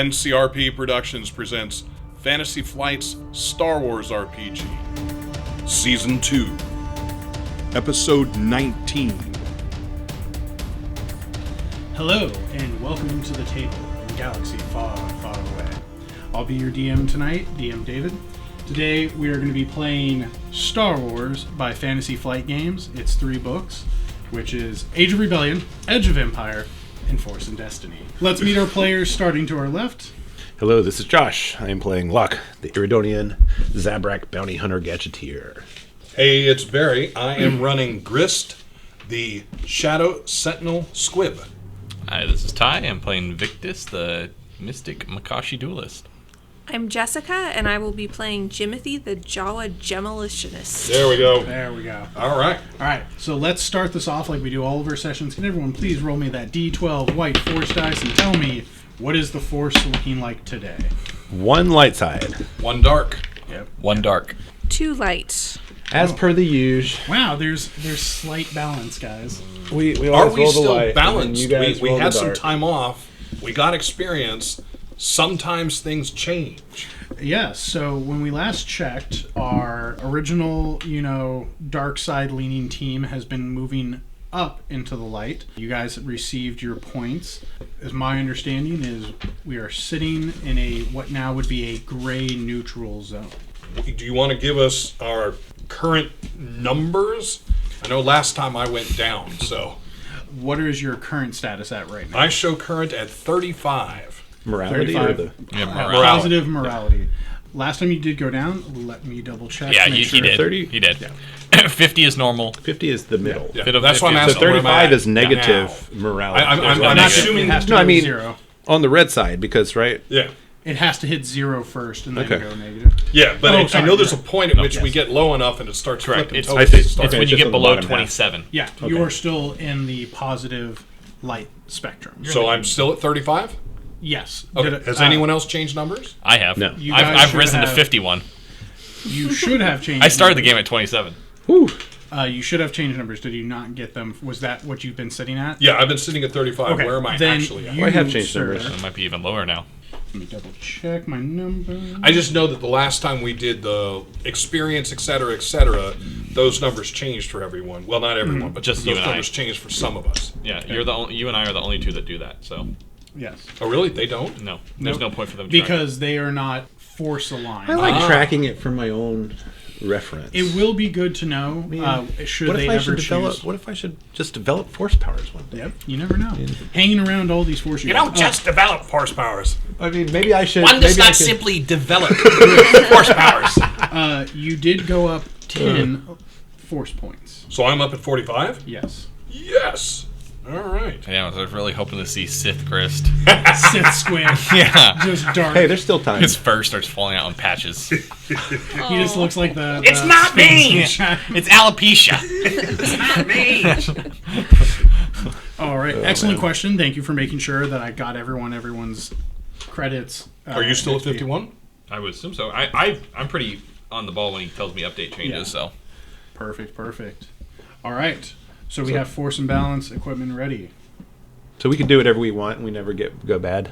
NCRP Productions presents Fantasy Flight's Star Wars RPG, Season 2, Episode 19. Hello, and welcome to the table in a galaxy far, far away. I'll be your DM tonight, DM David. Today we are going to be playing Star Wars by Fantasy Flight Games. It's 3 books, which is Age of Rebellion, Edge of Empire, and Force and Destiny. Let's meet our players starting to our left. Hello, this is Josh. I am playing Luck, the Iridonian Zabrak bounty hunter gadgeteer. Hey, it's Barry. I am running Grist, the Shadow Sentinel Squib. Hi, this is Ty. I'm playing Victus, the mystic Makashi Duelist. I'm Jessica, and I will be playing Jimothy, the Jawa Demolitionist. There we go. There we go. All right. All right, so let's start this off like we do all of our sessions. Can everyone please roll me that D12 white Force dice and tell me, what is the Force looking like today? 1 light side. 1 dark. Yep. 1 dark. 2 light. As per the usual. Wow, there's slight balance, guys. We Are always we roll the still light, balanced? and you guys We roll had the some dark. time off. We got experience. Sometimes things change. Yes, so when we last checked, our original, dark side leaning team has been moving up into the light. You guys received your points. As my understanding is, we are sitting in what now would be a gray neutral zone. Do you want to give us our current numbers? I know last time I went down, so. What is your current status at right now? I show current at 35. Morality 35. or the... Yeah, Positive morality. Last time you did go down, let me double check. Yeah, make he sure. did. 30? He did. Yeah. 50 is normal. 50 is the middle. Yeah, Bit of that's what I'm 50. So asking. where am I 35 at is negative now? morality. I'm There's not negative. assuming. It has to No, go I mean- 0. On the red side, because, right? Yeah. It has to hit 0 first and then Okay. go negative. Yeah, but I sorry, know there's right. a point at which Yes. we get low enough and it starts Correct. flipping It's, totally. see. it's Okay, when it's you just get on the below bottom half. 27. Yeah, Okay. you are still in the positive light spectrum. So I'm still at 35? Yes. Okay. Has anyone else changed numbers? I have. No. You guys I've should risen to have- 51. You should have changed. I started the numbers. game at 27. Whew. You should have changed numbers. Did you not get them? Was that what you've been sitting at? Yeah, I've been sitting at 35. Okay. Where am I then actually at? you, I have changed sir, numbers. It might be even lower now. Let me double check my number. I just know that the last time we did the experience, et cetera, those numbers changed for everyone. Well, not everyone, but Just those you and I. numbers changed for some of us. Yeah, you and I are the only two that do that. So Yes. Oh, really? They don't? no, there's Nope. no point for them to track. Because they are not force aligned. I like tracking it for my own reference. It will be good to know should what they if I ever should develop? choose. What if I should just develop force powers one day? Yep, you never know. Hanging around all these force. You don't just develop force powers. I mean, maybe I should. One does maybe I not could- simply develop force powers. You did go up 10 force points. So I'm up at 45? Yes. Yes. All right. Yeah, I was really hoping to see Sith Grist. Sith Squib. Yeah. Just dark. Hey, there's still time. His fur starts falling out in patches. He just looks like the. It's not me! It's alopecia. All right. Excellent question. Thank you for making sure that I got everyone's credits. Are you still at 51? I would assume so. I'm pretty on the ball when he tells me update changes. Yeah. So Perfect. All right. So we have force and balance equipment ready. So we can do whatever we want, and we never go bad.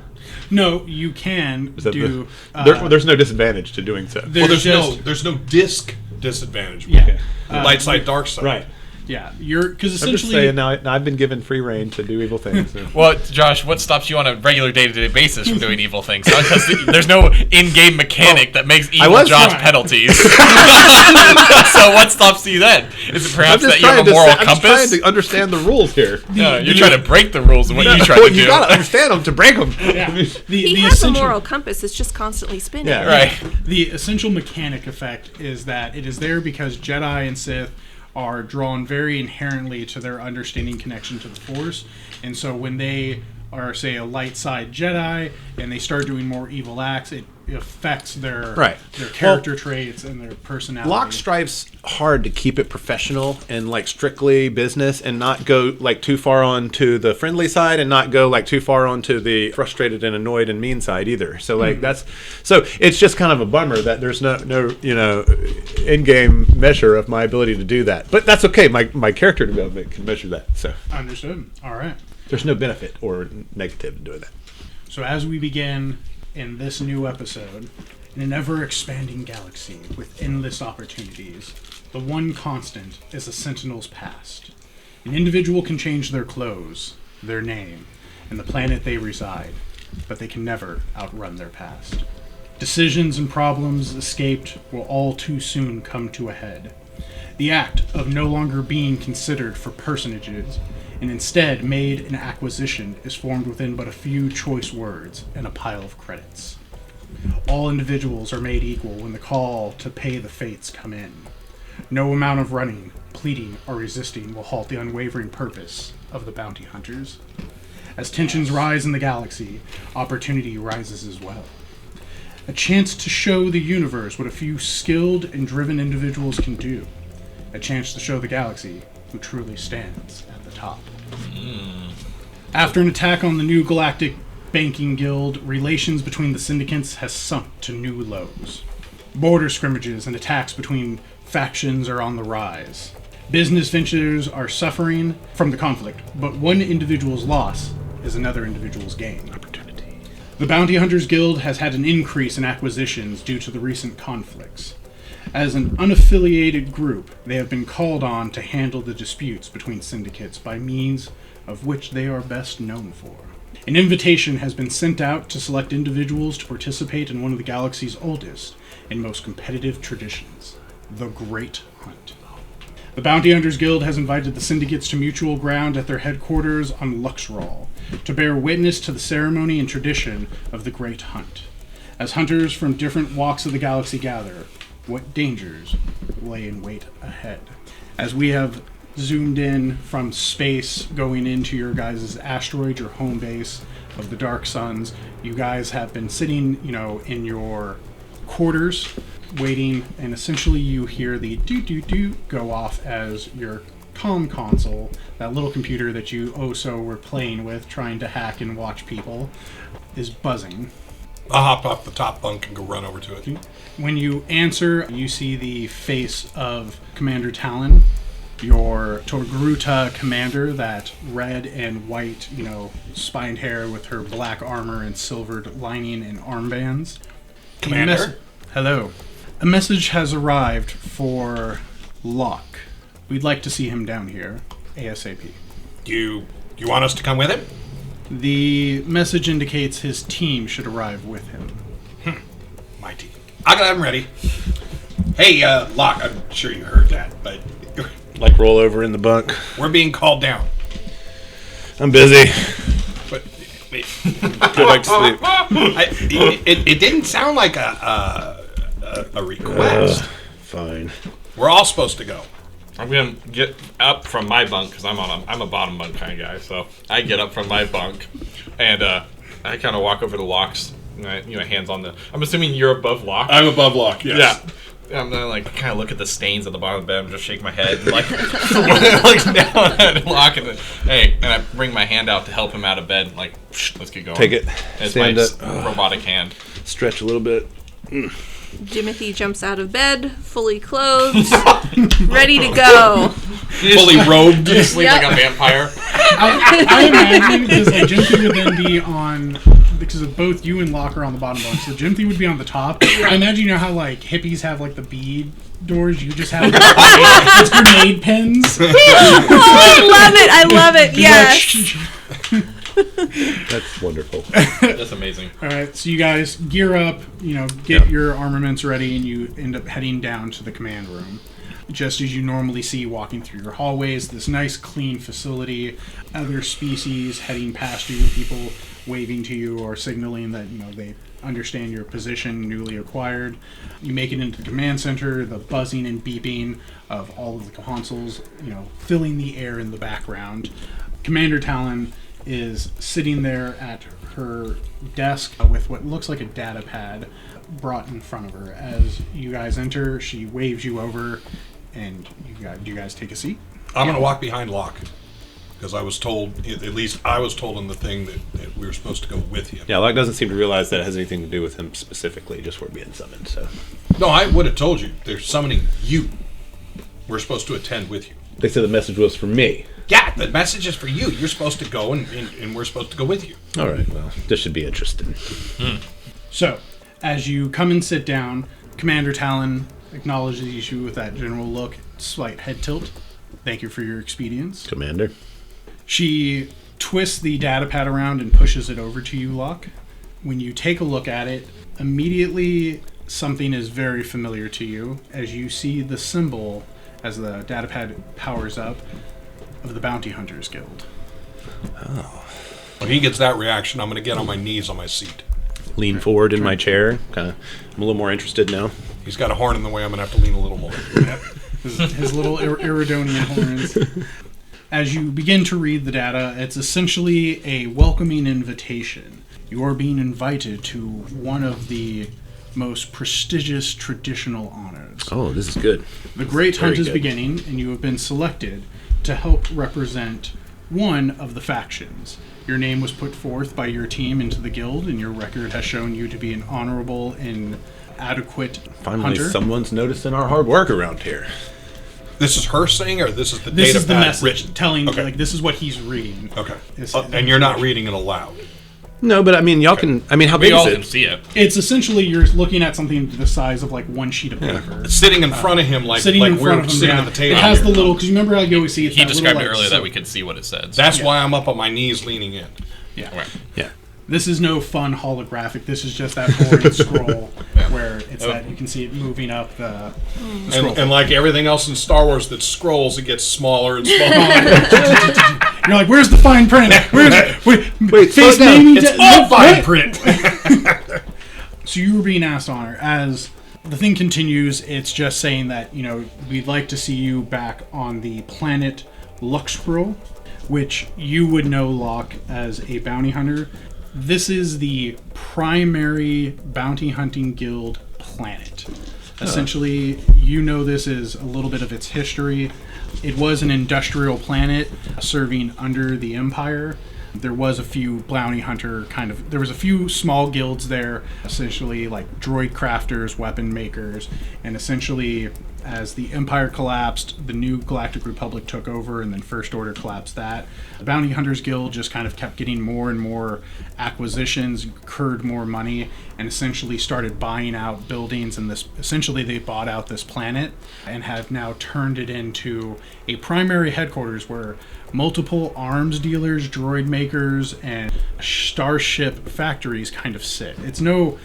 No, you can Is that do. there's no disadvantage to doing so. Well, there's just, no disc disadvantage. Yeah. Light side, dark side. Right. Yeah. You're because I'm just essentially. saying now I've been given free reign to do evil things. So. well, Josh, what stops you on a regular day-to-day basis from doing evil things? Because there's no in-game mechanic that makes evil was Josh trying. penalties. So what stops you then? Is it perhaps that you have a moral I'm just trying compass? to understand the rules here. No, you're trying to break the rules of what you try Well, to you do. gotta understand them to break them. Yeah. He The has a essential, moral compass. It's just constantly spinning. Yeah. Right. The essential mechanic effect is that it is there because Jedi and Sith are drawn very inherently to their understanding connection to the Force, and so when they are, say, a light side Jedi and they start doing more evil acts, it affects their character traits and their personality. Locke strives hard to keep it professional and like strictly business, and not go like too far on to the friendly side, and not go like too far onto the frustrated and annoyed and mean side either. So like it's just kind of a bummer that there's no in-game measure of my ability to do that. But that's okay. My character development can measure that. So Understood. All right. there's no benefit or negative in doing that. So as we begin in this new episode, in an ever-expanding galaxy with endless opportunities, the one constant is a Sentinel's past. An individual can change their clothes, their name, and the planet they reside, but they can never outrun their past. Decisions and problems escaped will all too soon come to a head. The act of no longer being considered for personages and instead made an acquisition is formed within but a few choice words and a pile of credits. All individuals are made equal when the call to pay the fates come in. No amount of running, pleading, or resisting will halt the unwavering purpose of the bounty hunters. As tensions rise in the galaxy, opportunity rises as well. A chance to show the universe what a few skilled and driven individuals can do. A chance to show the galaxy who truly stands at the top. After an attack on the new Galactic Banking Guild, relations between the syndicates has sunk to new lows. Border scrimmages and attacks between factions are on the rise. Business ventures are suffering from the conflict, but one individual's loss is another individual's gain. Opportunity. The Bounty Hunters Guild has had an increase in acquisitions due to the recent conflicts. As an unaffiliated group, they have been called on to handle the disputes between syndicates by means of which they are best known for. An invitation has been sent out to select individuals to participate in one of the galaxy's oldest and most competitive traditions, the Great Hunt. The Bounty Hunters Guild has invited the syndicates to mutual ground at their headquarters on Luxral to bear witness to the ceremony and tradition of the Great Hunt. As hunters from different walks of the galaxy gather, what dangers lay in wait ahead? As we have zoomed in from space going into your guys' asteroid, your home base of the Dark Suns, you guys have been sitting, in your quarters waiting, and essentially you hear the do go off as your comm console, that little computer that you were playing with, trying to hack and watch people, is buzzing. I'll hop off the top bunk and go run over to it. When you answer, you see the face of Commander Talon, your Torgruta commander, that red and white, spined hair with her black armor and silvered lining and armbands. Commander? Hello. A message has arrived for Locke. We'd like to see him down here, ASAP. You want us to come with him? The message indicates his team should arrive with him. My team. I got him ready. Hey, Locke, I'm sure you heard that, but Like roll over in the bunk. we're being called down. I'm busy. But Go back to sleep. it didn't sound like a request. Fine. We're all supposed to go. I'm gonna get up from my bunk because I'm a bottom bunk kind of guy. So I get up from my bunk, and I kind of walk over to Locke's. Hands on the. I'm assuming you're above Locke. I'm above Locke. Yes. Yeah. I'm gonna kind of look at the stains at the bottom of the bed and just shake my head and look down at Locke and I bring my hand out to help him out of bed. Like, let's get going. Take it. It's Stand my up. robotic hand. Stretch a little bit. Jimothy jumps out of bed, fully clothed, ready to go. Fully robed. Sleep Yep. like a vampire. I imagine, because Jimothy would then be on, because of both you and Locke are on the bottom bunk, so Jimothy would be on the top. I imagine, how hippies have the bead doors, you just have it's grenade pens. I love it, yes. That's wonderful. That's amazing. All right, so you guys gear up, get your armaments ready, and you end up heading down to the command room. Just as you normally see walking through your hallways, this nice clean facility, other species heading past you, people waving to you or signaling that, they understand your position, newly acquired. You make it into the command center, the buzzing and beeping of all of the consoles, filling the air in the background. Commander Talon is sitting there at her desk with what looks like a data pad brought in front of her. As you guys enter, she waves you over, and you guys take a seat. I'm going to walk behind Locke, because I was told, at least I was told in the thing that we were supposed to go with him. Yeah, Locke doesn't seem to realize that it has anything to do with him specifically, just we're being summoned, so. No, I would have told you. They're summoning you. We're supposed to attend with you. They said the message was for me. Yeah, the message is for you. You're supposed to go, and we're supposed to go with you. All right, well, this should be interesting. So, as you come and sit down, Commander Talon acknowledges you with that general look, slight head tilt. Thank you for your expedience. Commander. She twists the data pad around and pushes it over to you, Locke. When you take a look at it, immediately something is very familiar to you as you see the symbol, as the data pad powers up, of the Bounty Hunters Guild. When he gets that reaction, I'm going to get on my knees on my seat. Lean forward in my chair. I'm a little more interested now. He's got a horn in the way. I'm going to have to lean a little more. Yep. His little Iridonian horns. As you begin to read the data, it's essentially a welcoming invitation. You are being invited to one of the most prestigious traditional honors. Oh, this is good. The Great Very Hunt is good. beginning, and you have been selected to help represent one of the factions. Your name was put forth by your team into the guild, and your record has shown you to be an honorable and adequate Finally, hunter. someone's noticing our hard work around here. This is her saying, or this is the This data is the pad message written? telling, Okay. like, this is what he's reading. Okay. It's- And you're not reading it aloud. No, but I mean, y'all can. I mean, how We big all is can it? see it. It's essentially you're looking at something the size of like one sheet of paper. Sitting in front of him like Sitting in we're front of him, sitting yeah. at the table. It has the here. little, because you remember how you always see it's He that described little, it like, earlier that silk. we could see what it says. That's why I'm up on my knees leaning in. Yeah. Right. Yeah. This is no fun holographic. This is just that boring scroll where it's that you can see it moving up the scroll. And like everything else in Star Wars that scrolls, it gets smaller and smaller. You're like, where's the fine print? Wait, slow face down. naming It's da- all no, fine what? print. So you were being asked honor. As the thing continues, it's just saying that, we'd like to see you back on the planet Luxpro, which you would know, Locke, as a bounty hunter. This is the primary bounty hunting guild planet. Essentially, this is a little bit of its history. It was an industrial planet serving under the Empire. There was a few bounty hunter there was a few small guilds there, essentially like droid crafters, weapon makers, and essentially as the Empire collapsed, the new Galactic Republic took over, and then First Order collapsed that. The Bounty Hunters Guild just kind of kept getting more and more acquisitions, incurred more money, and essentially started buying out buildings, and essentially they bought out this planet and have now turned it into a primary headquarters where multiple arms dealers, droid makers, and starship factories kind of sit. It's no,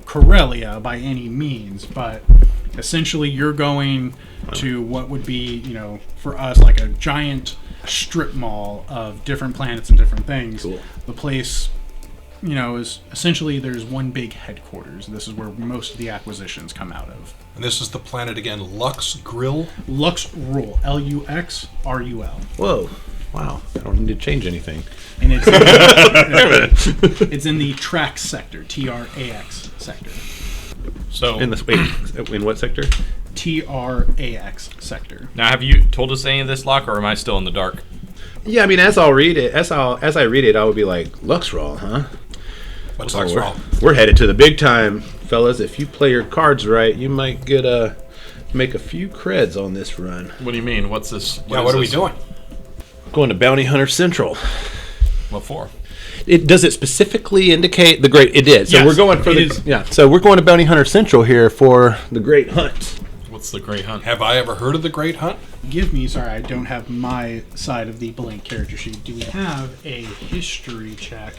Corellia by any means, but essentially you're going to what would be, for us, like a giant strip mall of different planets and different things. Cool. The place, is essentially there's one big headquarters. This is where most of the acquisitions come out of. And this is the planet again, Lux Grill. Luxrul, Luxrul. Whoa. Wow. I don't need to change anything. And it's in the Trax sector, TRAX sector. So In what sector? TRAX sector. now, have you told us any of this, Locke, or am I still in the dark? Yeah, I mean, as I read it, I would be like, Luxraw, huh? What's Oh, Lux Grill? we're headed to the big time, fellas. If you play your cards right, you might make a few creds on this run. What do you mean? What's this? What are we doing? Going to Bounty Hunter Central. What for? Does it specifically indicate the great? It did. So Yes, we're going for it the is. yeah. So we're going to Bounty Hunter Central here for the Great Hunt. What's the Great Hunt? Have I ever heard of the Great Hunt? Sorry, I don't have my side of the blank character sheet. Do we have a history check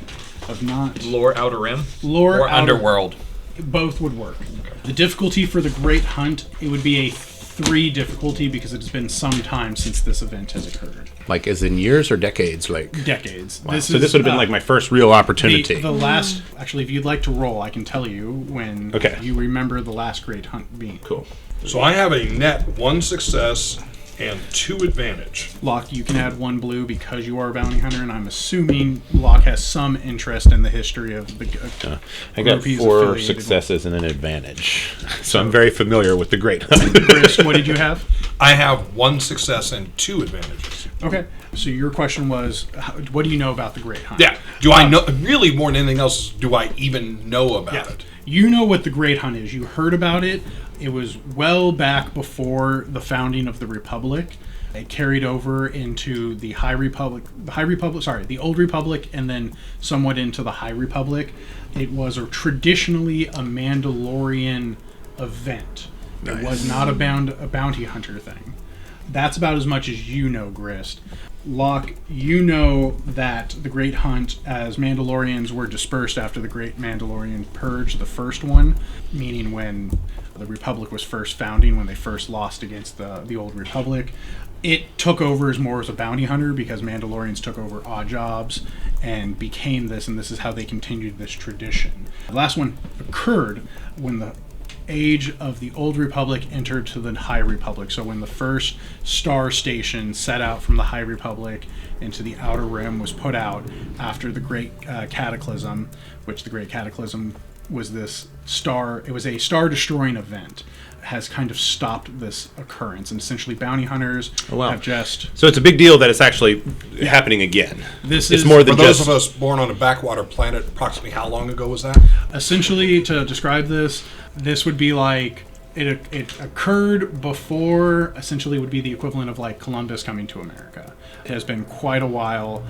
of not Lore Outer Rim? lore Or outer- Underworld? Both would work. The difficulty for the Great Hunt, it would be a 3 difficulty because it has been some time since this event has occurred. Like as in years or decades? Like Decades. wow. So this would have been like my first real opportunity. The last, actually, if you'd like to roll, I can tell you when Okay. you remember the last Great Hunt being. Cool. So I have a net 1 success and 2 advantage. Locke, you can add 1 blue because you are a bounty hunter, and I'm assuming Locke has some interest in the history of the. I got group he's 4 affiliated with. successes and an advantage, so I'm very familiar with the Great Hunt. Grist, what did you have? I have 1 success and 2 advantages. Okay, so your question was, what do you know about the Great Hunt? Yeah. Do I know? Really, more than anything else, do I even know about it? You know what the Great Hunt is. You heard about it. It was well back before the founding of the Republic. It carried over into the the Old Republic, and then somewhat into the High Republic. It was traditionally a Mandalorian event. It was not a bounty hunter thing. That's about as much as you know, Grist. Locke, you know that the Great Hunt, as Mandalorians were dispersed after the Great Mandalorian Purge, the first one, meaning when the Republic was first founding, when they first lost against the Old Republic, it took over as more as a bounty hunter because Mandalorians took over odd jobs and became this, and this is how they continued this tradition. The last one occurred when the age of the Old Republic entered to the High Republic. So when the first star station set out from the High Republic into the Outer Rim was put out after the Great Cataclysm, which the Great Cataclysm was this star, it was a star-destroying event, has kind of stopped this occurrence. And essentially bounty hunters have just... So it's a big deal that it's actually happening again. It's more than For those just... of us born on a backwater planet, approximately how long ago was that? Essentially, to describe this would be like it occurred before, essentially would be the equivalent of like Columbus coming to America. It has been quite a while.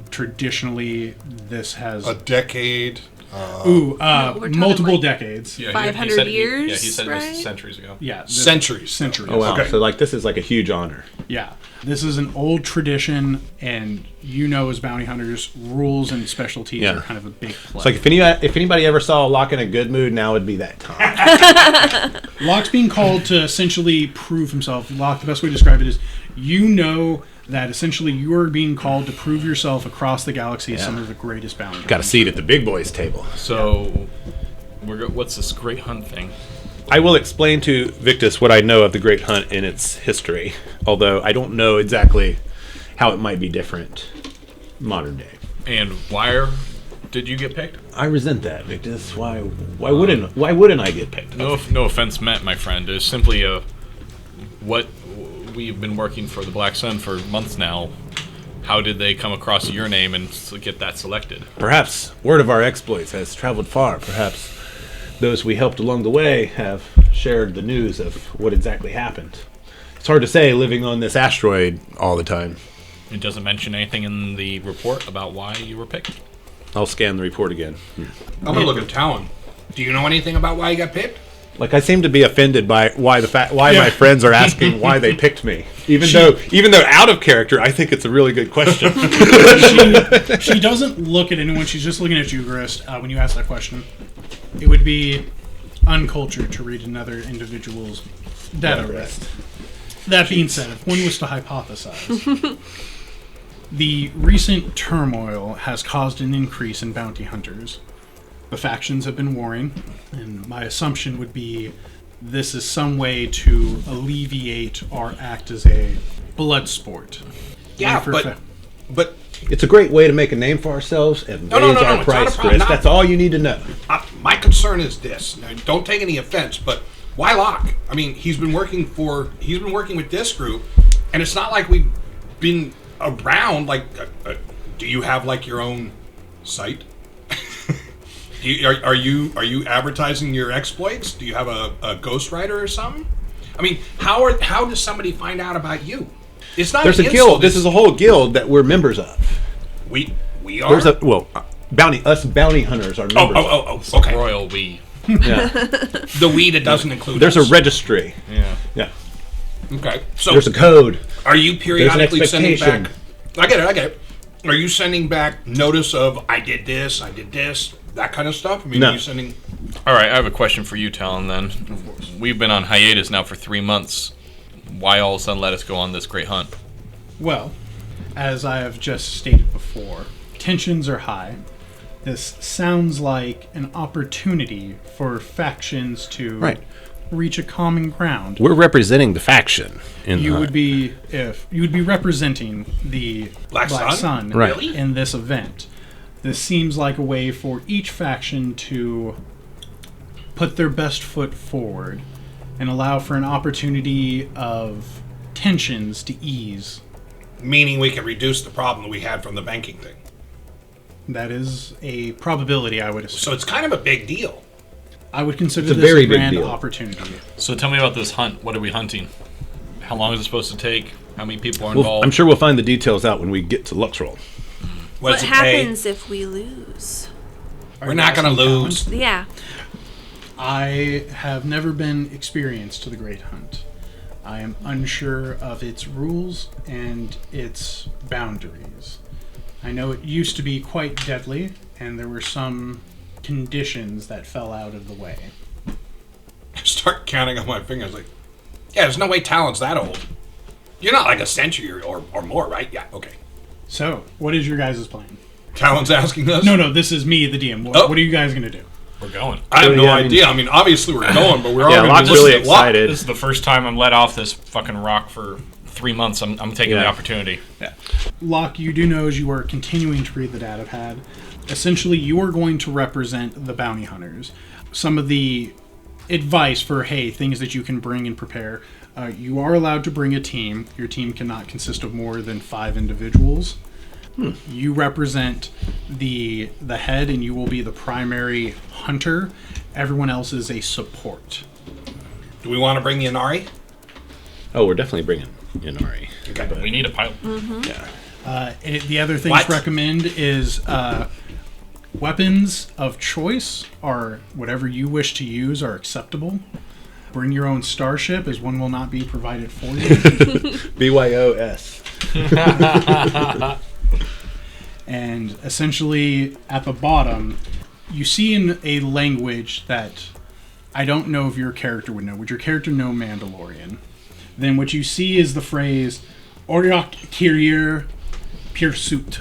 Traditionally, this has... A decade? we're talking multiple like decades. Yeah, 500 he years, said it right? was centuries ago. Yeah. Centuries. Centuries. Oh, wow. Okay. So, like, this is like a huge honor. Yeah. This is an old tradition, and you know as bounty hunters, rules and specialties Yeah. are kind of a big play. It's like if anybody ever saw Locke in a good mood, now would be that time. Locke's being called to essentially prove himself. Locke, the best way to describe it is, you know that essentially you are being called to prove yourself across the galaxy as some of the greatest bounty Got a seat at the big boys' table. So, what's this Great Hunt thing? I will explain to Victus what I know of the Great Hunt in its history, although I don't know exactly how it might be different modern day. And why did you get picked? I resent that, Victus. Why wouldn't I get picked? No offense meant, my friend. It's simply what we've been working for the Black Sun for months now. How did they come across your name and get that selected? Perhaps word of our exploits has traveled far. Perhaps those we helped along the way have shared the news of what exactly happened. It's hard to say living on this asteroid all the time. It doesn't mention anything in the report about why you were picked. I'll scan the report again. I'm going to look at Talon. Do you know anything about why you got picked? Like, I seem to be offended by why my friends are asking why they picked me. Even though out of character, I think it's a really good question. She doesn't look at anyone. She's just looking at you, Grist, when you ask that question. It would be uncultured to read another individual's data list. That being said, if one was to hypothesize, the recent turmoil has caused an increase in bounty hunters. The factions have been warring, and my assumption would be this is some way to alleviate or act as a blood sport. Yeah, but It's a great way to make a name for ourselves and raise no, our it's not a price, problem. Chris. That's all you need to know. my concern is this. Now, don't take any offense, but why Locke? I mean, he's been working with this group, and it's not like we've been around. Like, do you have like your own site? Are you advertising your exploits? Do you have a ghostwriter or something? I mean, how does somebody find out about you? It's not. There's a guild. This is a whole guild that we're members of. We are. There's bounty hunters are members. Oh, okay. Royal we. Yeah. The we that doesn't include. There's us. a registry. Yeah. Okay. So There's a code. are you periodically sending expectation. back? I get it. Are you sending back notice of I did this, that kind of stuff? I mean, No. are you sending? All right, I have a question for you, Talon. Then, we've been on hiatus now for 3 months. Why all of a sudden let us go on this great hunt? Well, as I have just stated before, tensions are high. This sounds like an opportunity for factions to reach a common ground. We're representing the faction. You would be representing the Black Sun? Right. in this event. This seems like a way for each faction to put their best foot forward and allow for an opportunity of tensions to ease. Meaning we can reduce the problem that we had from the banking thing. That is a probability, I would assume. So it's kind of a big deal. I would consider It's a this very a big grand deal. opportunity. So tell me about this hunt. What are we hunting? How long is it supposed to take? How many people are Well, involved? I'm sure we'll find the details out when we get to Luxroll. What does it pay? happens if we lose? We're not going to lose. Yeah. I have never been experienced to the Great Hunt. I am unsure of its rules and its boundaries. I know it used to be quite deadly, and there were some conditions that fell out of the way. Start counting on my fingers like, yeah, there's no way Talon's that old. You're not like a century or more, right? Yeah, okay. So, what is your guys' plan? Talon's asking us? No, this is me, the DM. What are you guys going to do? We're going. I have no Yeah, I mean- idea. I mean, obviously we're going, but we're all Yeah, going to Locke's listen really to Locke. excited. This is the first time I'm let off this fucking rock for 3 months. I'm taking the Yeah. opportunity. Locke, you do know as you are continuing to read the data pad, essentially you are going to represent the bounty hunters. Some of the advice for, hey, things that you can bring and prepare. You are allowed to bring a team. Your team cannot consist of more than 5 individuals. You represent the head, and you will be the primary hunter. Everyone else is a support. Do we want to bring the Inari? Oh, we're definitely bringing Inari. Okay. We need a pilot. Yeah. The other things What? recommend is weapons of choice are whatever you wish to use are acceptable. Bring your own starship, as one will not be provided for you. BYOS. And essentially, at the bottom, you see in a language that I don't know if your character would know. Would your character know Mandalorian? Then what you see is the phrase Oriok Kyrier Pursuit.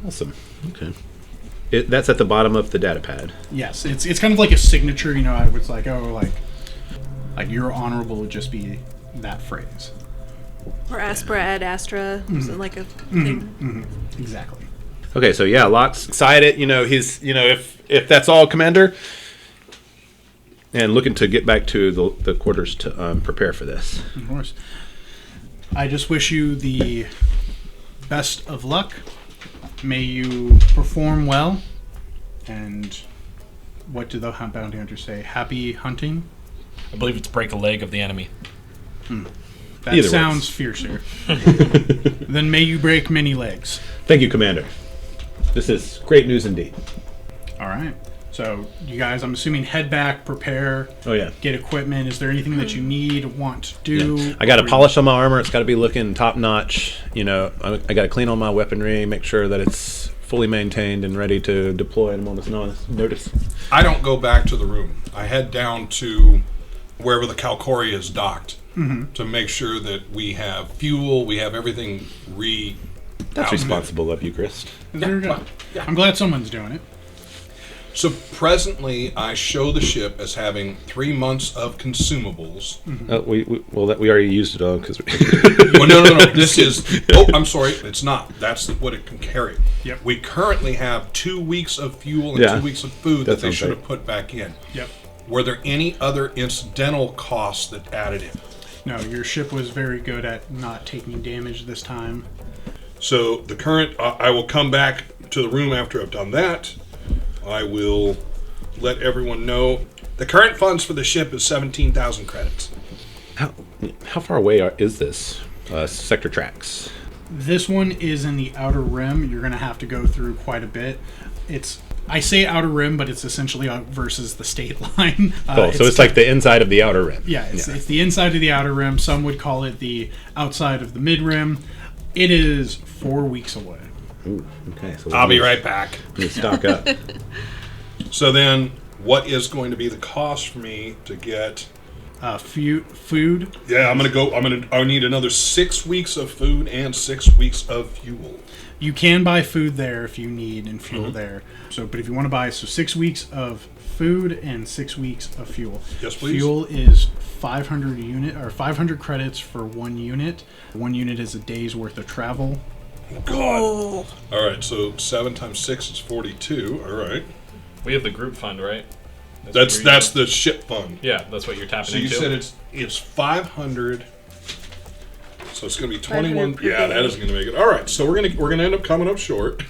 Awesome. Okay. That's at the bottom of the data pad. Yes, it's kind of like a signature, you know. It's like, like your honorable would just be that phrase. Or Aspera ad Astra. So like a thing. Exactly. Okay, so yeah, Locke's excited. You know, he's if that's all, Commander, and looking to get back to the quarters to prepare for this. Of course. I just wish you the best of luck. May you perform well. And what do the bounty hunters say? Happy hunting? I believe it's break a leg of the enemy. That Either sounds fiercer. Then may you break many legs. Thank you, Commander. This is great news indeed. All right. So you guys, I'm assuming, head back, prepare, Oh yeah. get equipment. Is there anything that you need, want to do? I got to polish on my armor. It's got to be looking top notch. You know, I got to clean all my weaponry, make sure that it's fully maintained and ready to deploy at a moment's notice. I don't go back to the room. I head down to wherever the Calcori is docked to make sure that we have fuel, we have everything That's responsible of you, Grist. Is there- well, yeah. I'm glad someone's doing it. So presently, I show the ship as having 3 months of consumables. We already used it all because. Well, no. This is. Oh, I'm sorry. It's not. That's what it can carry. Yep. We currently have 2 weeks of fuel and Yeah. 2 weeks of food That that they sounds should right. have put back in. Yep. Were there any other incidental costs that added in? No, your ship was very good at not taking damage this time. So the current, I will come back to the room after I've done that. I will let everyone know the current funds for the ship is 17,000 credits. How far away is this sector tracks? This one is in the outer rim. You're going to have to go through quite a bit. I say outer rim, but it's essentially versus the state line. So it's like the inside of the outer rim. Yeah, it's the inside of the outer rim. Some would call it the outside of the mid rim. It is 4 weeks away. Ooh, okay. So I'll be right back. Let me stock up. So then, what is going to be the cost for me to get? Food. Yeah, I need another 6 weeks of food and 6 weeks of fuel. You can buy food there if you need and fuel there. But if you want to buy 6 weeks of food and 6 weeks of fuel. Yes, please. Fuel is 500 credits for 1 unit. 1 unit is a day's worth of travel. God. All right, so 7 times 6 is 42. All right. We have the group fund, right? That's where you- the ship fund. Yeah, that's what you're tapping So you into. said it's 500. So it's going to be 21. 500 per Yeah, day. that isn't going to make it. All right, so we're going to end up coming up short.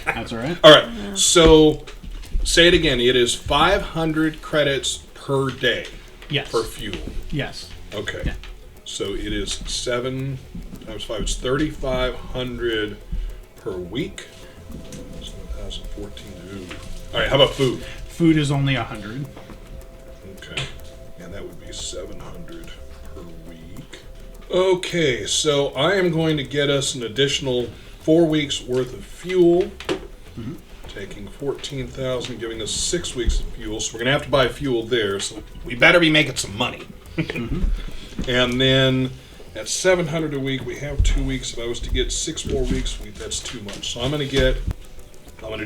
That's all right. All right. So say it again. It is 500 credits per day Yes. for fuel. Yes. Okay. Yeah. So it is 7 times 5. It's 3,500 per week. 7,014. All right, how about food? Food is only 100. Okay. And that would be 700 per week. Okay, so I am going to get us an additional 4 weeks worth of fuel. Taking 14,000, giving us 6 weeks of fuel. So we're going to have to buy fuel there. So we better be making some money. And then at 700 a week, we have 2 weeks. If I was to get 6 more weeks, that's too much. So I'm going to do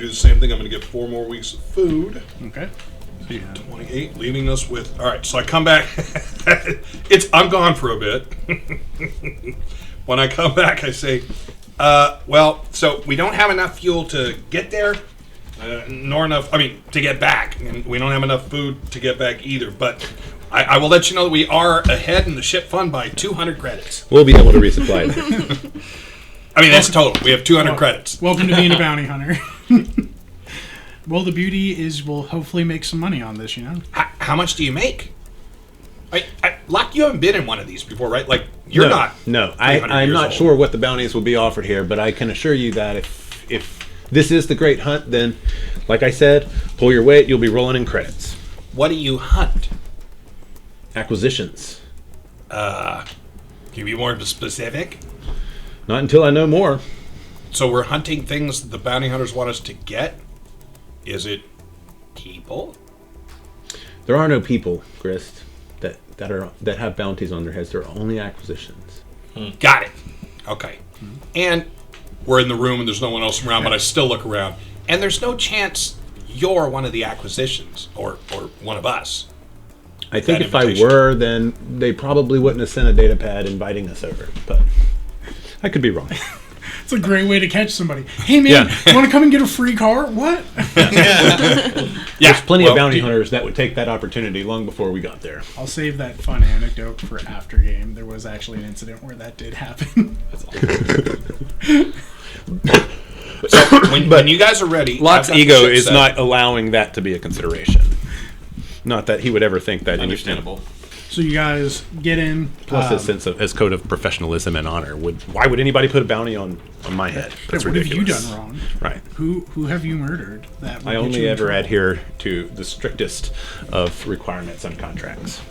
the same thing. I'm going to get 4 more weeks of food. Okay. 28, leaving us with... All right, so I come back. I'm gone for a bit. When I come back, I say, so we don't have enough fuel to get there, nor enough, to get back. And we don't have enough food to get back either. But I will let you know that we are ahead in the ship fund by 200 credits. We'll be able to resupply that. That's total. We have 200 credits. Welcome to being a bounty hunter. Well, the beauty is we'll hopefully make some money on this, How much do you make? Locke, you haven't been in one of these before, right? Like, you're not. No, I'm not sure what the bounties will be offered here, but I can assure you that if this is the great hunt, then, like I said, pull your weight, you'll be rolling in credits. What do you hunt? Acquisitions. Can you be more specific? Not until I know more. So we're hunting things the bounty hunters want us to get? Is it people? There are no people, Grist, that have bounties on their heads. They're only acquisitions. Got it. Okay. And we're in the room and there's no one else around, but I still look around. And there's no chance you're one of the acquisitions or one of us. I think if I were, then they probably wouldn't have sent a data pad inviting us over. But I could be wrong. It's a great way to catch somebody. Hey, man, want to come and get a free car? What? There's plenty of bounty hunters that would take that opportunity long before we got there. I'll save that fun anecdote for after game. There was actually an incident where that did happen. That's awesome. When you guys are ready... Locke's ego is not allowing that to be a consideration. Not that he would ever think that. Understandable. So you guys get in. Plus his sense of his code of professionalism and honor. Why would anybody put a bounty on my head? That's ridiculous. What have you done wrong? Right. Who have you murdered? That I only ever adhere to the strictest of requirements on contracts.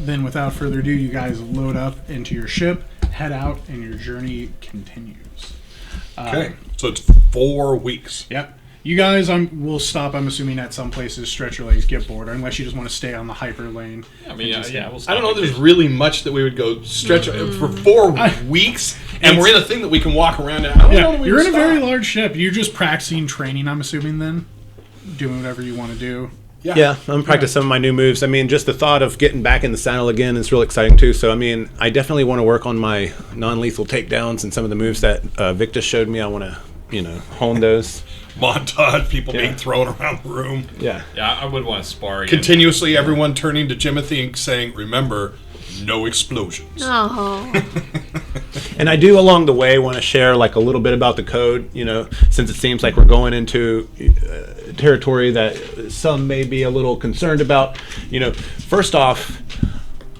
Then without further ado, you guys load up into your ship, head out, and your journey continues. Okay. So it's 4 weeks. Yep. You guys will stop, I'm assuming, at some places, stretch your legs, get bored, unless you just want to stay on the hyper lane. We'll stop. I don't know if there's really much that we would go stretch for 4 weeks, and we're in a thing that we can walk around in. I don't know that we you're would in a stop. very large ship. You're just practicing training, I'm assuming, then? Doing whatever you want to do. Yeah, I'm practicing some of my new moves. Just the thought of getting back in the saddle again is real exciting, too. So, I definitely want to work on my non-lethal takedowns and some of the moves that Victus showed me. I want to, hone those. Montage, people being thrown around the room. Yeah, I would want to spar again. Continuously, everyone turning to Jimothy and saying, remember, no explosions. Oh. And I do along the way want to share a little bit about the code, since it seems like we're going into territory that some may be a little concerned about. First off,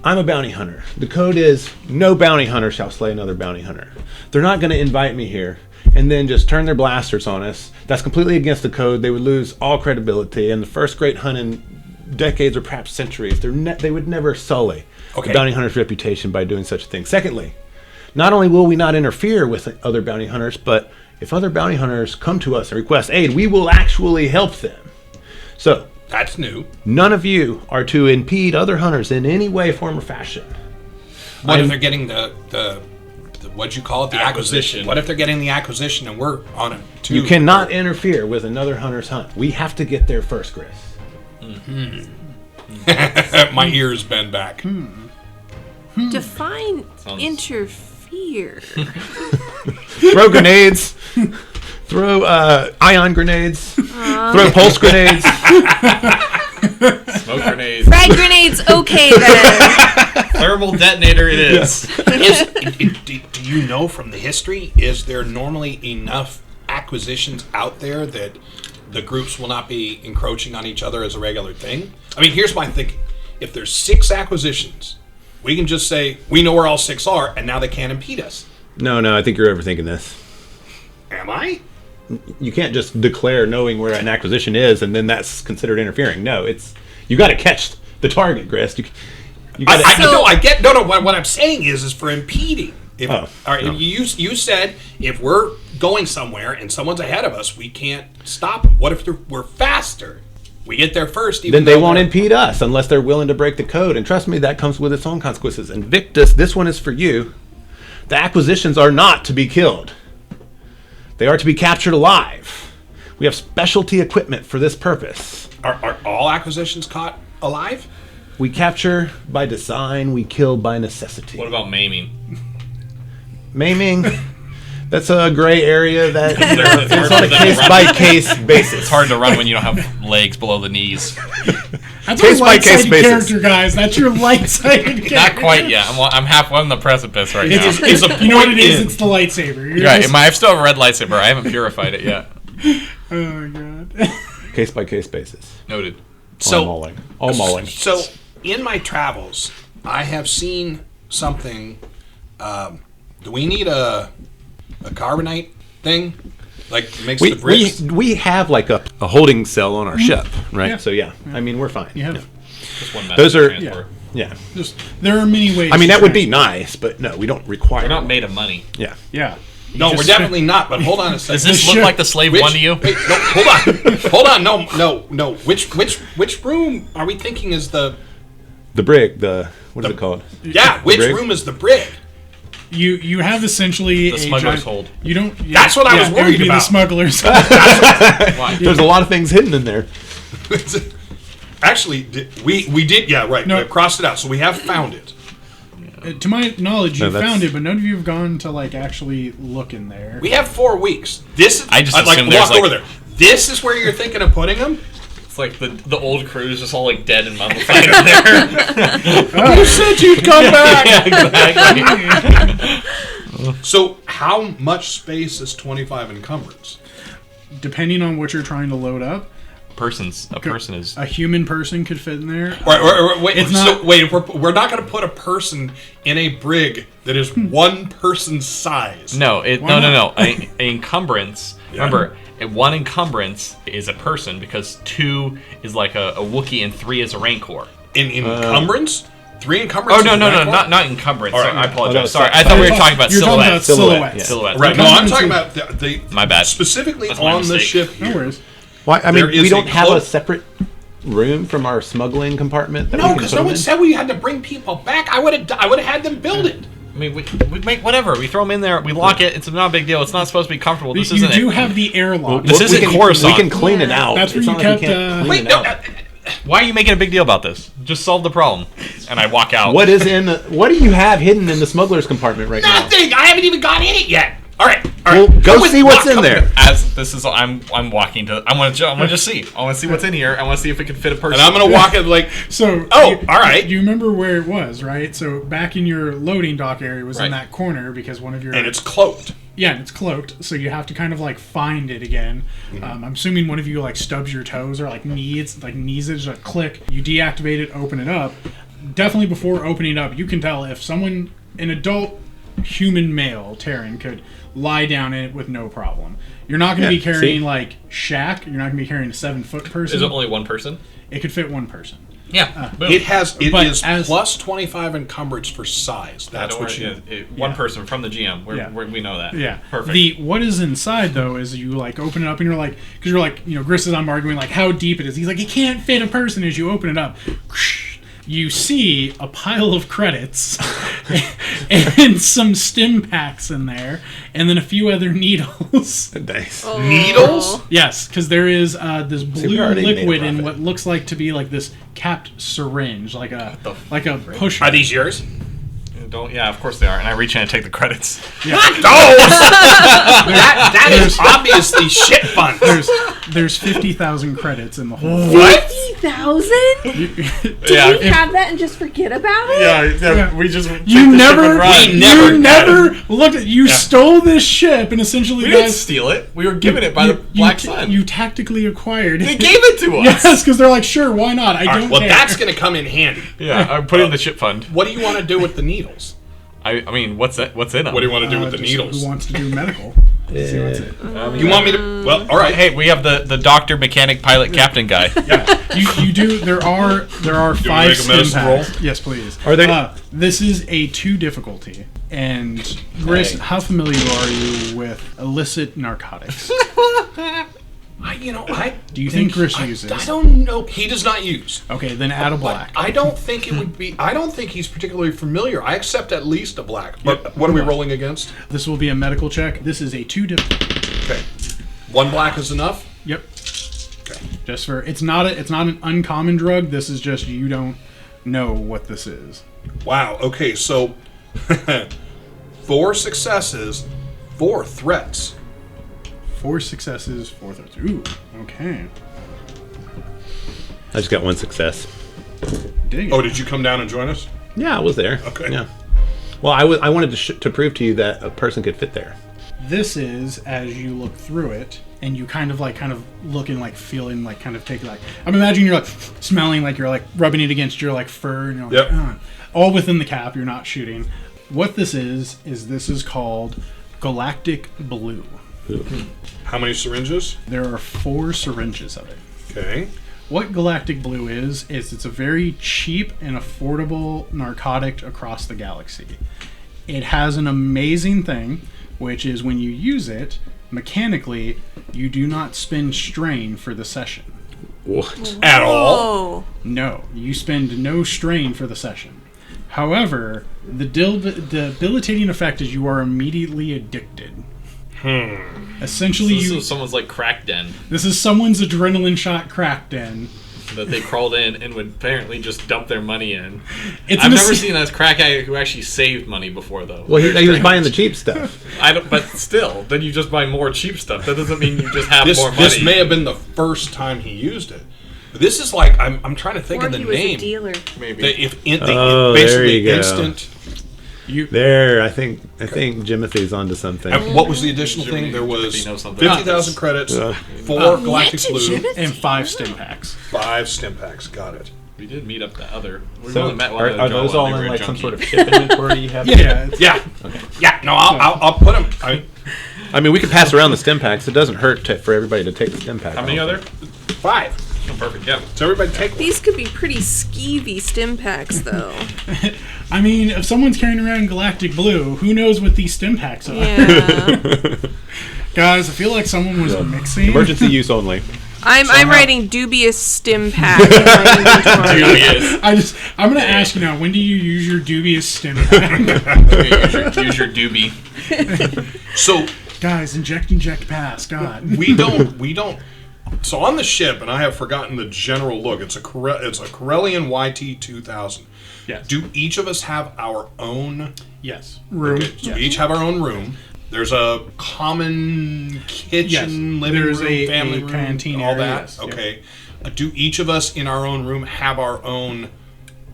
I'm a bounty hunter. The code is no bounty hunter shall slay another bounty hunter. They're not going to invite me here and then just turn their blasters on us. That's completely against the code. They would lose all credibility. And the first great hunt in decades or perhaps centuries, they would never sully the bounty hunter's reputation by doing such a thing. Secondly, not only will we not interfere with other bounty hunters, but if other bounty hunters come to us and request aid, we will actually help them. So, that's new. None of you are to impede other hunters in any way, form, or fashion. What if they're getting the what'd you call it? The acquisition. What if they're getting the acquisition and we're on it too? You cannot interfere with another hunter's hunt. We have to get there first, Grist. My ears bend back. Define interfere. Throw grenades. Throw ion grenades. Throw pulse grenades. Smoke grenades. Frag grenades, okay then. Thermal detonator it is. Do you know from the history, is there normally enough acquisitions out there that the groups will not be encroaching on each other as a regular thing? Here's my thinking. If there's 6 acquisitions We can just say, we know where all 6 are, and now they can't impede us. No, I think you're overthinking this. Am I? You can't just declare knowing where an acquisition is and then that's considered interfering. No, it's you got to catch the target, Grist. You got I get. No. What I'm saying is for impeding. If, Oh, all right. no. You said if we're going somewhere and someone's ahead of us, we can't stop them. What if we're faster? We get there first. then they won't impede us unless they're willing to break the code. And trust me, that comes with its own consequences. And Victus, this one is for you. The acquisitions are not to be killed. They are to be captured alive. We have specialty equipment for this purpose. Are all acquisitions caught alive? We capture by design, we kill by necessity. What about maiming? Maiming, that's a gray area that It's it's on a case-by-case basis. It's hard to run when you don't have legs below the knees. That's Case our by case light-sided basis. character, guys. That's your light-sided character. Not quite yet. I'm halfway on the precipice right now. You know what it is? It's the lightsaber. You're Right, just- I still have a red lightsaber. I haven't purified it yet. Oh my god. Case-by-case basis. Noted. All mauling. So in my travels, I have seen something. Do we need a carbonite thing? Like makes the bricks? We have like a holding cell on our ship, right? Yeah. So I mean we're fine. You have, Just one method Those of are- transport. Yeah. just there are many ways. I mean to that would be transport. nice, but no, we don't require. We're not made of money. Yeah. Yeah. No, we're Just- definitely not. But hold on a second. Does this Sure. look like the slave one to you? Wait, no, hold on. No. Which room are we thinking is the? The brig. What is it called? Yeah, which brig? room is the brig? You have essentially The a smuggler's giant, hold. You don't. That's what I was it would worried be about. The smugglers. Why? There's a lot of things hidden in there. Actually, we did. Yeah, right. No. We crossed it out, so we have found it. To my knowledge, you No, that's- found it, but none of you have gone to like actually look in there. We have 4 weeks. This is. I just I'd assumed to there's, walk over like- there. This is where you're thinking of putting them. It's like the old crew is just all like dead and mummified in there. You said you'd come back. Yeah, exactly. So, how much space is 25 encumbrance? Depending on what you're trying to load up, A person is. a human person could fit in there. Wait. It's So not- wait. We're not going to put a person in a brig that is one person's size. No, Why no. An encumbrance. Remember, 1 encumbrance is a person because 2 is like a Wookiee and 3 is a Rancor. In encumbrance. 3 encumbrance. Oh no, is no, Rancor? not encumbrance. All right. Sorry, I apologize. Oh, no, Sorry, sorry. I thought we were talking about You're talking about silhouettes. yeah. silhouettes. Right. No, I'm Encumbrance talking is- about the My bad. specifically That's my on the mistake. ship No here. worries. Why? I There mean, is we a don't have clo- a separate room from our smuggling compartment. That we No, can because put no them one in? said we had to bring people back. I would have had them build it. I mean, we make whatever. We throw them in there. We lock it. It's not a big deal. It's not supposed to be comfortable. This You isn't do it. have the airlock. This We isn't can- Coruscant. We can clean it out. That's where It's you not like we kept, can't clean Wait, it no. out. Why are you making a big deal about this? Just solve the problem. And I walk out. What do you have hidden in the smuggler's compartment right now? Nothing. I haven't even got in it yet. All right. Well, go Come with- see what's walk, in come there. here. As this is, I'm walking to. I want to just see. I want to see what's in here. I want to see if it can fit a person. And I'm gonna walk it like. So, Oh, all right. You remember where it was, right? So back in your loading dock area was in Right. that corner because one of your And it's cloaked. yeah, and it's cloaked, so you have to kind of like find it again. I'm assuming one of you like stubs your toes or like knees it, just like click. You deactivate it, open it up. Definitely before opening it up, you can tell if an adult human male Terran could lie down in it with no problem. You're not going to be carrying see? like Shaq. You're not going to be carrying a 7-foot person. Is it only one person? It could fit one person. Yeah. Boom. It But is as- plus 25 encumbrance for size. That's Don't what worry, you. one person from the GM. Yeah. We know that. Yeah. Perfect. What is inside though is you like open it up and you're like, because you're like, Grist is on arguing like how deep it is. He's like, it can't fit a person. As you open it up, you see a pile of credits and some stim packs in there, and then a few other needles. Nice. Oh. Needles? Yes, because there is this we blue already made a liquid in profit. what looks like to be like this capped syringe, like a push. Are these yours? Yeah, of course they are. And I reach in and take the credits. Not those. that is obviously shit funds. There's 50,000 credits in the whole. What? $50,000? Did Yeah. we have that and just forget about it? Yeah, we just You never looked at. You Yeah. stole this ship and essentially We didn't steal it. We were given it by the Black Sun. You tactically acquired They it. gave it to us. Yes, because they're like, sure, why not? I All right, don't well, care. that's going to come in handy. Yeah, I'm putting the ship fund. What do you want to do with the needles? I mean, what's in them? What do you want to do with the Just needles? Who wants to do medical? See what's it. You want me to? Well, all right. Hey, we have the doctor, mechanic, pilot, captain guy. You do. There are Do you 5 make a stim medicine packs. roll? Yes, please. Are they- This is a 2 difficulty. And Grist, Hey. how familiar are you with illicit narcotics? Do you think Grist uses? I don't know. He does not use. Okay, then add a But black. I don't think it would be. I don't think he's particularly familiar. I accept at least a black. But what are we rolling against? This will be a medical check. This is a 2 difficulty. Okay. 1 black is enough. Yep. Okay. Just for it's not an uncommon drug. This is just you don't know what this is. Wow. Okay. So 4 successes, 4 threats. 4 successes, 4 threats. Ooh. Okay. I just got 1 success. Dig it. Oh, did you come down and join us? Yeah, I was there. Okay. Yeah. Well, I wanted to prove to you that a person could fit there. This is as you look through it and you kind of looking like feeling like kind of taking like I'm imagining you're like smelling like you're like rubbing it against your like fur and you're like Yep. all within the cap, you're not shooting. What this is this is called Galactic Blue. How many syringes? There are 4 syringes of it. Okay. What Galactic Blue is it's a very cheap and affordable narcotic across the galaxy. It has an amazing thing, which is when you use it, mechanically, you do not spend strain for the session. What? At all? Oh. No, you spend no strain for the session. However, the debilitating effect is you are immediately addicted. Essentially, This is someone's like crack den this is someone's adrenaline shot cracked in. that they crawled in and would apparently just dump their money in. It's I've an never ass- seen a crack guy who actually saved money before, though. Well, he was buying the cheap stuff. But still, then you just buy more cheap stuff. That doesn't mean you just have This more money. this may have been the first time he used it. But this is like I'm trying to think Or of the he was a name. dealer. Maybe. Oh, there Basically you go. instant. There, I think Jimothy's onto something. And what was the additional thing? There Jimothy was knows something. 50,000 credits, Yeah. 4 Galactic Mention Blue, Jimothy. and 5 stim packs. 5 stim packs. Got it. We did meet up the other. We So, only met one are of the those Jawa, all they were in a like some junkie. sort of ship inventory you have? Yeah. Yeah. Yeah. No, I'll put them. I mean, we can pass around the stim packs. It doesn't hurt for everybody to take the stim pack. How many off. other? 5. Oh, perfect. Yeah. So everybody take one. These could be pretty skeevy stim packs, though. I mean, if someone's carrying around Galactic Blue, who knows what these stim packs are? Yeah. Guys, I feel like someone was mixing. Emergency use only. I'm writing dubious stim pack in my inventory. I'm gonna ask you now. When do you use your dubious stim pack? Use your doobie. So Guys, inject, pass. God. we don't. So on the ship, and I have forgotten the general look. It's a Corellian YT 2000. Yes. Do each of us have our own Yes. Room. Okay, so we each have our own room. There's a common kitchen, Yes, living there's room, a family room, canteen all area, that. yes, Okay. Do each of us in our own room have our own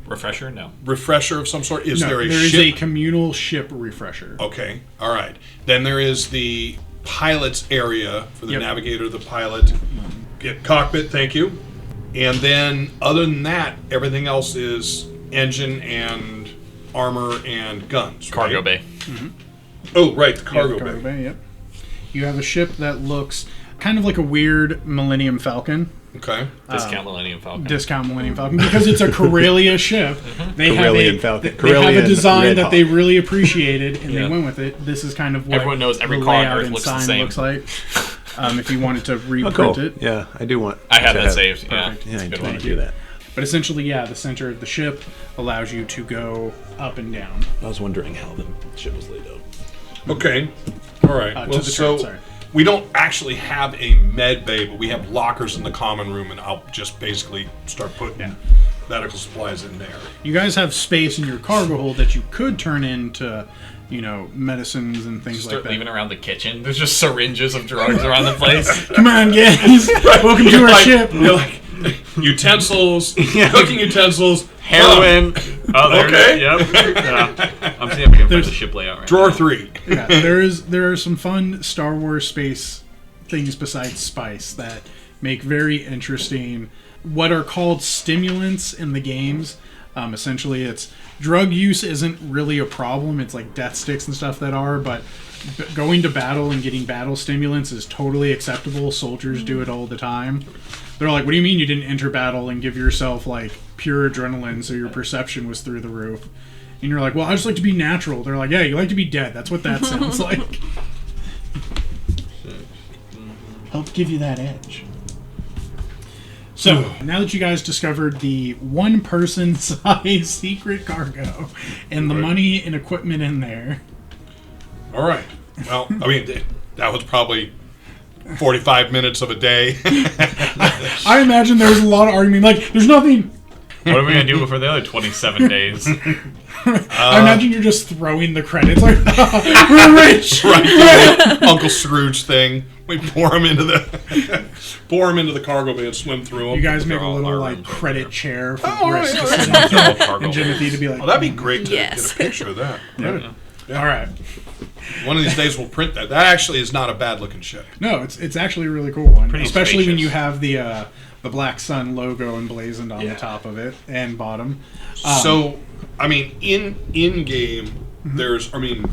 Refresher? No. refresher of some sort? Is No, there a there is ship? a communal ship refresher. Okay. All right. Then there is the pilot's area for the Yep. navigator, the pilot. Cockpit, thank you. And then, other than that, everything else is engine and armor and guns. Cargo right? bay. Oh, right, the Yeah, cargo cargo bay. bay. Yep. You have a ship that looks kind of like a weird Millennium Falcon. Okay. Discount Millennium Falcon. Discount Millennium Falcon because it's a Corellia ship. They have Corellian a Falcon. They have a Corellian design Red that Hawk. they really appreciated, and Yeah. they went with it. This is kind of what Everyone knows every the car on layout Earth and looks the sign same. looks like. If you wanted to Oh, reprint cool. it, Yeah, I do want. I have to that saved. Yeah. Perfect. Yeah, I It's a good do one. want to do that. but essentially, yeah, the center of the ship allows you to go up and down. I was wondering how the ship was laid out. Okay. All right. To Well, the so turret, sorry. we don't actually have a med bay, but we have lockers in the common room, and I'll just basically start putting medical supplies in there. You guys have space in your cargo hold that you could turn into, medicines and things Start like that. leaving around the kitchen. There's just syringes of drugs around the place. Come on, guys! Welcome to our Like, ship. You're like, utensils, cooking utensils, Heroin. Oh, there Okay. it is. Yep. Yeah. I'm seeing if we can find the ship layout right Drawer now. 3. Yeah, there are some fun Star Wars space things besides spice that make very interesting what are called stimulants in the games. Essentially, it's drug use isn't really a problem. It's like death sticks and stuff that are, but going to battle and getting battle stimulants is totally acceptable. Soldiers do it all the time. They're like, what do you mean you didn't enter battle and give yourself like pure adrenaline so your perception was through the roof? And you're like, well, I just like to be natural. They're like, yeah, you like to be dead. That's what that sounds like. Help give you that edge. So, now that you guys discovered the one-person size secret cargo and the money and equipment in there... All right. Well, I mean, that was probably 45 minutes of a day. I imagine there was a lot of arguing, like, there's nothing... What are we going to do for the other 27 days? I imagine you're just throwing the credits, like, we're rich! Right, Uncle Scrooge thing. We pour him into the cargo bay and swim through them. You guys make a little, like, credit chair for Grist to sit on and Jimothy to be like... Oh, that'd be great to Yes. get a picture of that. Yeah. All right. One of these days we'll print that. That actually is not a bad looking ship. No, it's actually a really cool one. Pretty Especially when spacious. you have the Black Sun logo emblazoned on the top of it and bottom. So, I mean, in game, there's, I mean,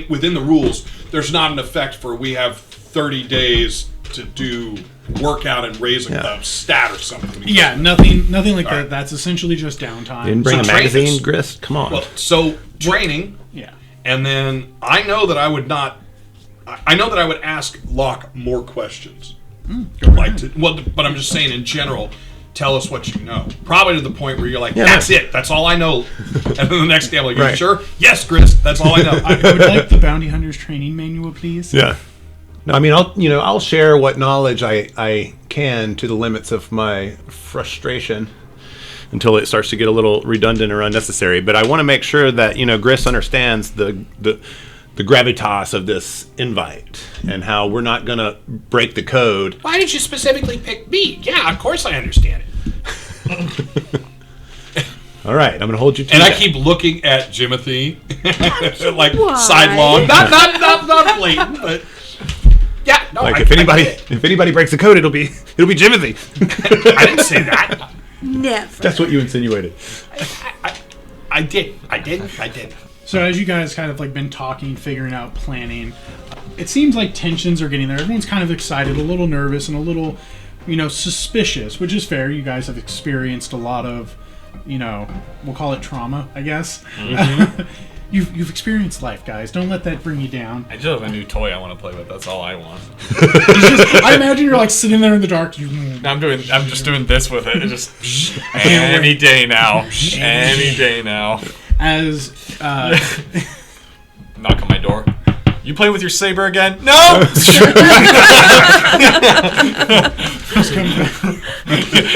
within the rules, there's not an effect for we have 30 days to do workout and raise a stat or something. Yeah, nothing like that. right. That's essentially just downtime. Didn't bring So a magazine, trainers- Grist? Come on. Well, so training, Yeah. and then I know that I would not. I know that I would ask Locke more questions. But I'm just saying in general. Tell us what you know. Probably to the point where you're like, that's it. That's all I know. And then the next day I'm like, you sure? Yes, Grist. That's all I know. I would like the Bounty Hunter's training manual, please. Yeah. No, I mean, I'll share what knowledge I can to the limits of my frustration until it starts to get a little redundant or unnecessary. But I want to make sure that Grist understands the gravitas of this invite and how we're not going to break the code. Why did you specifically pick me? Yeah, of course I understand it. All right, I'm going to hold you to And that. I keep looking at Jimothy, like Why? sidelong, not blatant, but yeah. No, Like I if get it. anybody breaks the code, it'll be Jimothy. I didn't say that. Never. That's what you insinuated. I did. So as you guys kind of like been talking, figuring out, planning, it seems like tensions are getting there. Everyone's kind of excited, a little nervous, and a little, suspicious, which is fair. You guys have experienced a lot of, we'll call it trauma, I guess. Mm-hmm. You've experienced life, guys. Don't let that bring you down. I just have a new toy I want to play with. That's all I want. I imagine you're like sitting there in the dark. I'm just doing this with it. It's just any day now. Any day now. As Knock on my door. You playing with your saber again? No.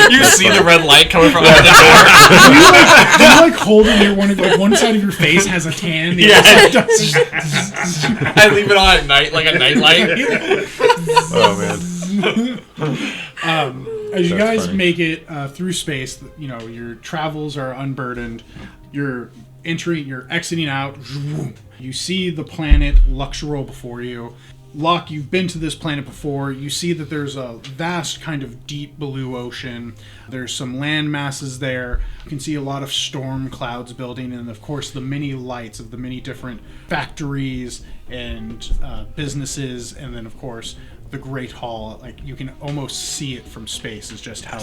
You see the red light coming from the door. do you like hold it near one side of your face has a tan, the other side doesn't. I leave it on at night like a night light. Oh man. As you guys funny. make it through space, your travels are unburdened. You're exiting out. You see the planet Luxural before you. Locke, you've been to this planet before. You see that there's a vast kind of deep blue ocean. There's some land masses there. You can see a lot of storm clouds building, and of course the many lights of the many different factories and businesses, and then of course the Great Hall. Like you can almost see it from space. Is just how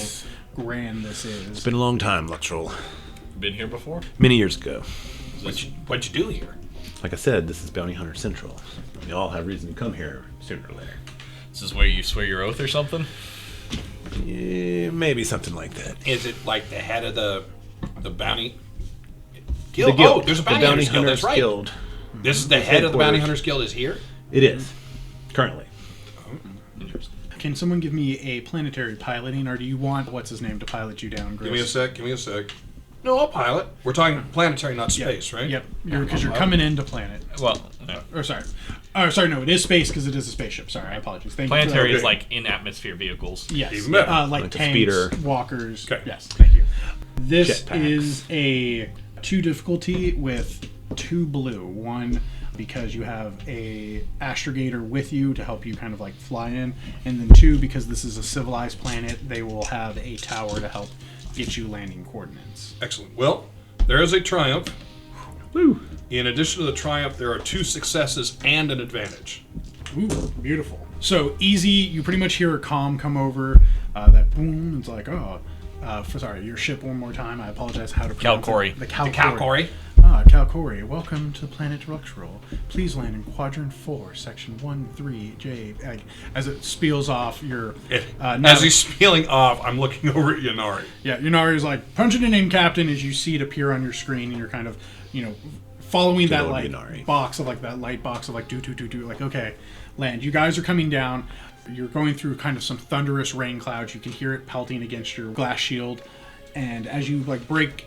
grand this is. It's been a long time, Luxural. Been here before? Many years ago. What'd you do here? Like I said, this is Bounty Hunter Central. We all have reason to come here sooner or later. This is where you swear your oath or something? Yeah, maybe something like that. Is it like the head of the bounty guild? The guild. Oh, there's a The bounty, Hunters Guild. That's right. Guild. This is the head of the Bounty headquarters. Hunters Guild is here. It is. Currently. Can someone give me a planetary piloting, or do you want what's his name to pilot you down, Grist? Give me a sec. No, I'll pilot. We're talking planetary, not space, right? Yep, because you're coming into planet. Well, yeah. Or sorry. Oh, sorry, no, it is space because it is a spaceship. Sorry, I apologize. Thank Planetary you. is like in-atmosphere vehicles. Yes. Even better. Like Like a tanks, speeder. walkers. Okay. Yes, thank you. This Jetpacks. is a 2 difficulty with 2 blue. 1 because you have a astrogator with you to help you kind of like fly in, and then 2 because this is a civilized planet, they will have a tower to help get you landing coordinates. Excellent. Well, there is a triumph. Woo. In addition to the triumph, there are 2 successes and an advantage. Ooh, beautiful. So easy, you pretty much hear a comm come over, that boom, it's like, sorry, your ship one more time. I apologize how to pronounce Calcori. it. The Calcori. Calcori, welcome to Planet Ruxroll. Please land in Quadrant 4, Section 13J. As it spiels off your... As he's spilling off, I'm looking over at Yanari. Yeah, Yanari's like, punch it in, Captain, as you see it appear on your screen, and you're kind of, following that old like Yanari. box of like that light box of like do, like, okay, land. You guys are coming down. You're going through kind of some thunderous rain clouds. You can hear it pelting against your glass shield. And as you like break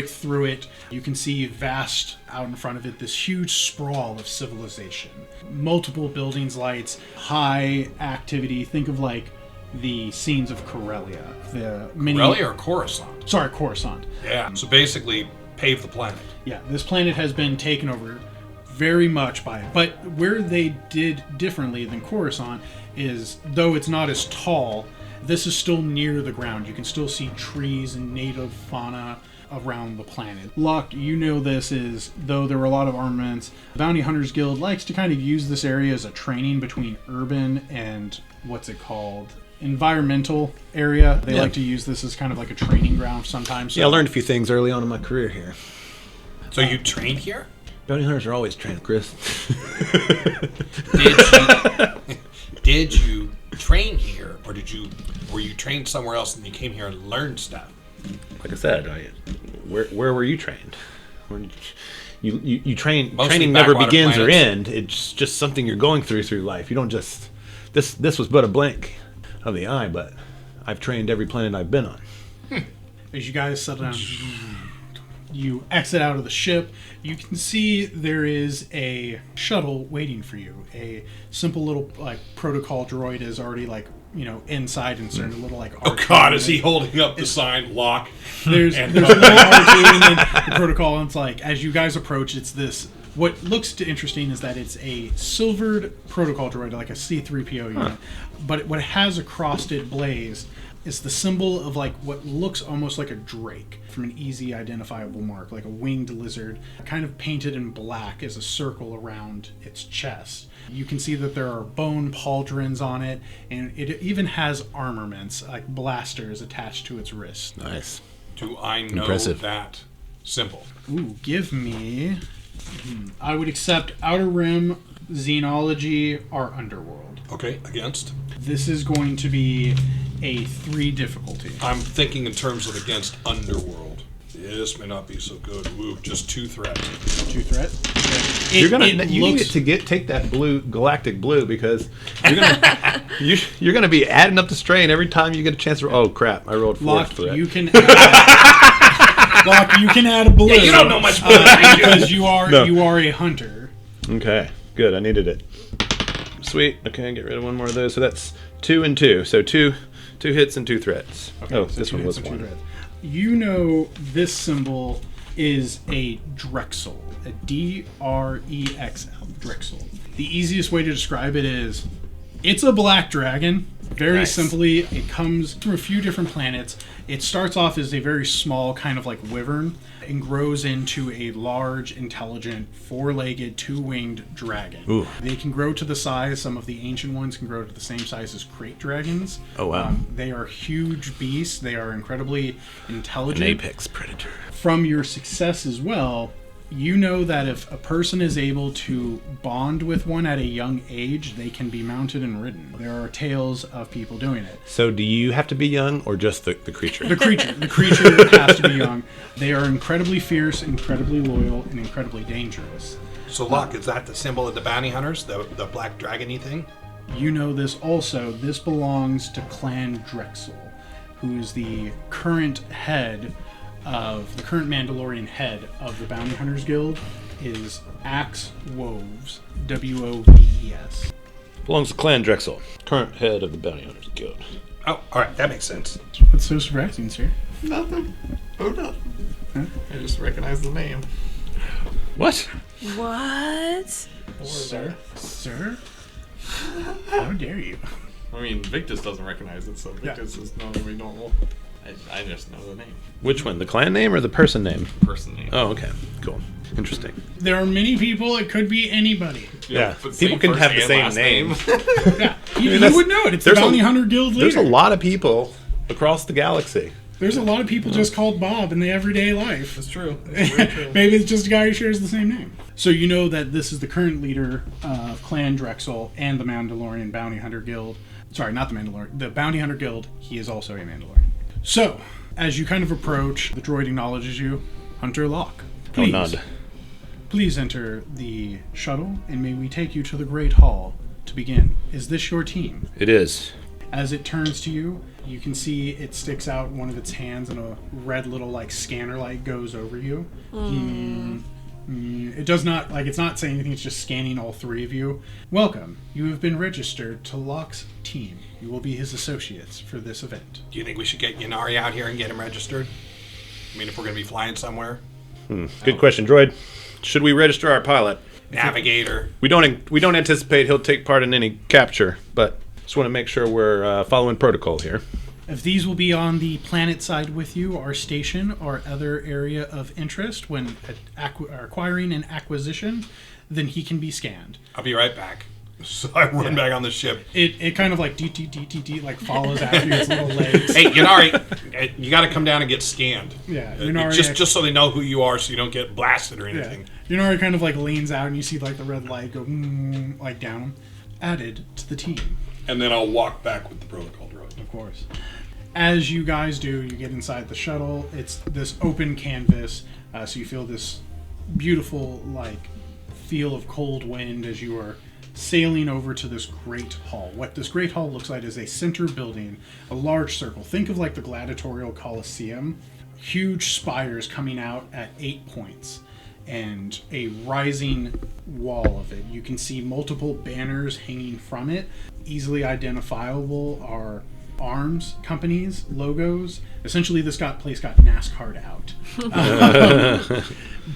through it, you can see vast out in front of it this huge sprawl of civilization. Multiple buildings, lights, high activity. Think of like the scenes of Corellia. Corellia or Coruscant? Sorry, Coruscant. Yeah. So basically, pave the planet. Yeah, this planet has been taken over very much by it. But where they did differently than Coruscant is, though it's not as tall, this is still near the ground. You can still see trees and native fauna around the planet. Locke, this is, though there were a lot of armaments, the Bounty Hunters Guild likes to kind of use this area as a training between urban and, environmental area. They like to use this as kind of like a training ground sometimes. Yeah, I learned a few things early on in my career here. So you trained here? Bounty hunters are always trained, Chris. Did you train here, or were you trained somewhere else and you came here and learned stuff? Like I said, where were you trained? You train. Mostly Training never backwater begins or planets. end. It's just something you're going through life. You don't just. This was but a blink of the eye, but I've trained every planet I've been on. As you guys settle down, you exit out of the ship. You can see there is a shuttle waiting for you. A simple little protocol droid is already inside inserted. A little Oh God, is he holding up the sign lock? There's a little R2 and then the protocol. And it's like as you guys approach, it's this. What looks interesting is that it's a silvered protocol droid, like a C-3PO unit. But what it has across it blaze is the symbol of what looks almost like a drake from an easy identifiable mark, like a winged lizard, kind of painted in black as a circle around its chest. You can see that there are bone pauldrons on it, and it even has armaments, like blasters, attached to its wrist. Nice. Do I know Impressive. that symbol? Ooh, give me... I would accept Outer Rim, Xenology, or Underworld. Okay, against? This is going to be a 3 difficulty. I'm thinking in terms of against Underworld. This may not be so good. Ooh, just 2 threats. 2 threat. You need to take that blue, galactic blue, because you're gonna be adding up the strain every time you get a chance to. Oh crap! I rolled 4 Locke, threat. you can add, Locke, you can add a blue. Yeah, you don't know much because you are a hunter. Okay, good. I needed it. Sweet. Okay, get rid of one more of those. So that's 2 and 2. So two hits and 2 threats. Okay, Oh, so this 2 one hits was and 2 1. threats. This symbol is a Drexel, a D-R-E-X-L, Drexel. The easiest way to describe it is, it's a black dragon. Very Nice. simply, it comes from a few different planets. It starts off as a very small kind of wyvern and grows into a large, intelligent, 4-legged, 2-winged dragon. Ooh. They can grow to the size, some of the ancient ones can grow to the same size as crate dragons. Oh, wow. They are huge beasts. They are incredibly An intelligent. apex predator. From your success as well, you know that if a person is able to bond with one at a young age, they can be mounted and ridden. There are tales of people doing it. So do you have to be young or just the creature? The creature has to be young. They are incredibly fierce, incredibly loyal, and incredibly dangerous. So, Locke, is that the symbol of the bounty hunters? The black dragon-y thing? You know this also. This belongs to Clan Drexel, who is the current Mandalorian head of the Bounty Hunters Guild. is Axe Woves, Woves. Belongs to Clan Drexel, current head of the Bounty Hunters Guild. Oh, all right, that makes sense. What's so surprising, sir? Nothing. Oh, no. Huh? I just recognize the name. What? What? Sir? Sir? How dare you? I mean, Victus doesn't recognize it, so Victus is normally normal. I just know the name. Which one? The clan name or the person name? Person name. Oh, okay. Cool. Interesting. There are many people. It could be anybody. Yeah. but People same can have the first same and name. last Yeah, you that's- would know it. It's the there's a- Bounty Hunter Guild leader. There's a lot of people across the galaxy. There's a lot of people just called Bob in the everyday life. That's true. That's very true. Maybe it's just a guy who shares the same name. So you know that this is the current leader of Clan Drexel and the Mandalorian Bounty Hunter Guild. Sorry, not the Mandalorian. The Bounty Hunter Guild. He is also a Mandalorian. So, as you kind of approach, the droid acknowledges you. Hunter Locke. Oh, nod. Please enter the shuttle, and may we take you to the Great Hall to begin. Is this your team? It is. As it turns to you, you can see it sticks out one of its hands, and a red little like scanner light goes over you. It does not it's not saying anything. It's just scanning all three of you. Welcome. You have been registered to Locke's team. You will be his associates for this event. Do you think we should get Yanari out here and get him registered? I mean, if we're going to be flying somewhere. Good question, droid. Should we register our pilot? Navigator. We don't anticipate he'll take part in any capture, but just want to make sure we're following protocol here. If these will be on the planet side with you, our station, or other area of interest when acquiring an acquisition, then he can be scanned. I'll be right back. So I run back on the ship. It kind of like like follows after its little legs. Hey, Yanari, you got to come down and get scanned. Yeah, Yanari just so they know who you are, so you don't get blasted or anything. Yanari kind of like leans out, and you see like the red light go like down him. Added to the team. And then I'll walk back with the protocol droid. Of course. As you guys do, you get inside the shuttle. It's this open canvas, so you feel this beautiful like feel of cold wind as you are sailing over to this great hall. What this great hall looks like is a center building, a large circle. Think of like the Gladiatorial Coliseum. Huge spires coming out at 8 points and a rising wall of it. You can see multiple banners hanging from it. Easily identifiable are arms companies, logos. Essentially, this place got NASCAR'd out.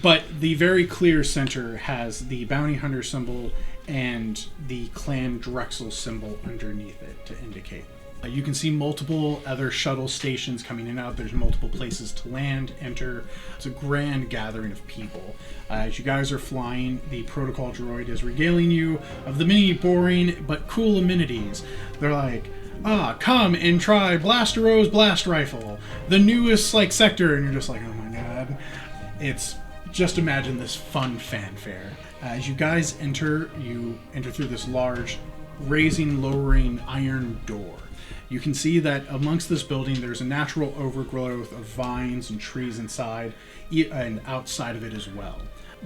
But the very clear center has the Bounty Hunter symbol and the Clan Drexel symbol underneath it to indicate. You can see multiple other shuttle stations coming in and out. There's multiple places to land, enter. It's a grand gathering of people. As you guys are flying, the protocol droid is regaling you of the many boring but cool amenities. They're like, come and try Blastero's blast rifle, the newest sector, and you're just like, oh my god. It's just imagine this fun fanfare. As you guys enter, you enter through this large raising, lowering iron door. You can see that amongst this building there's a natural overgrowth of vines and trees inside and outside of it as well.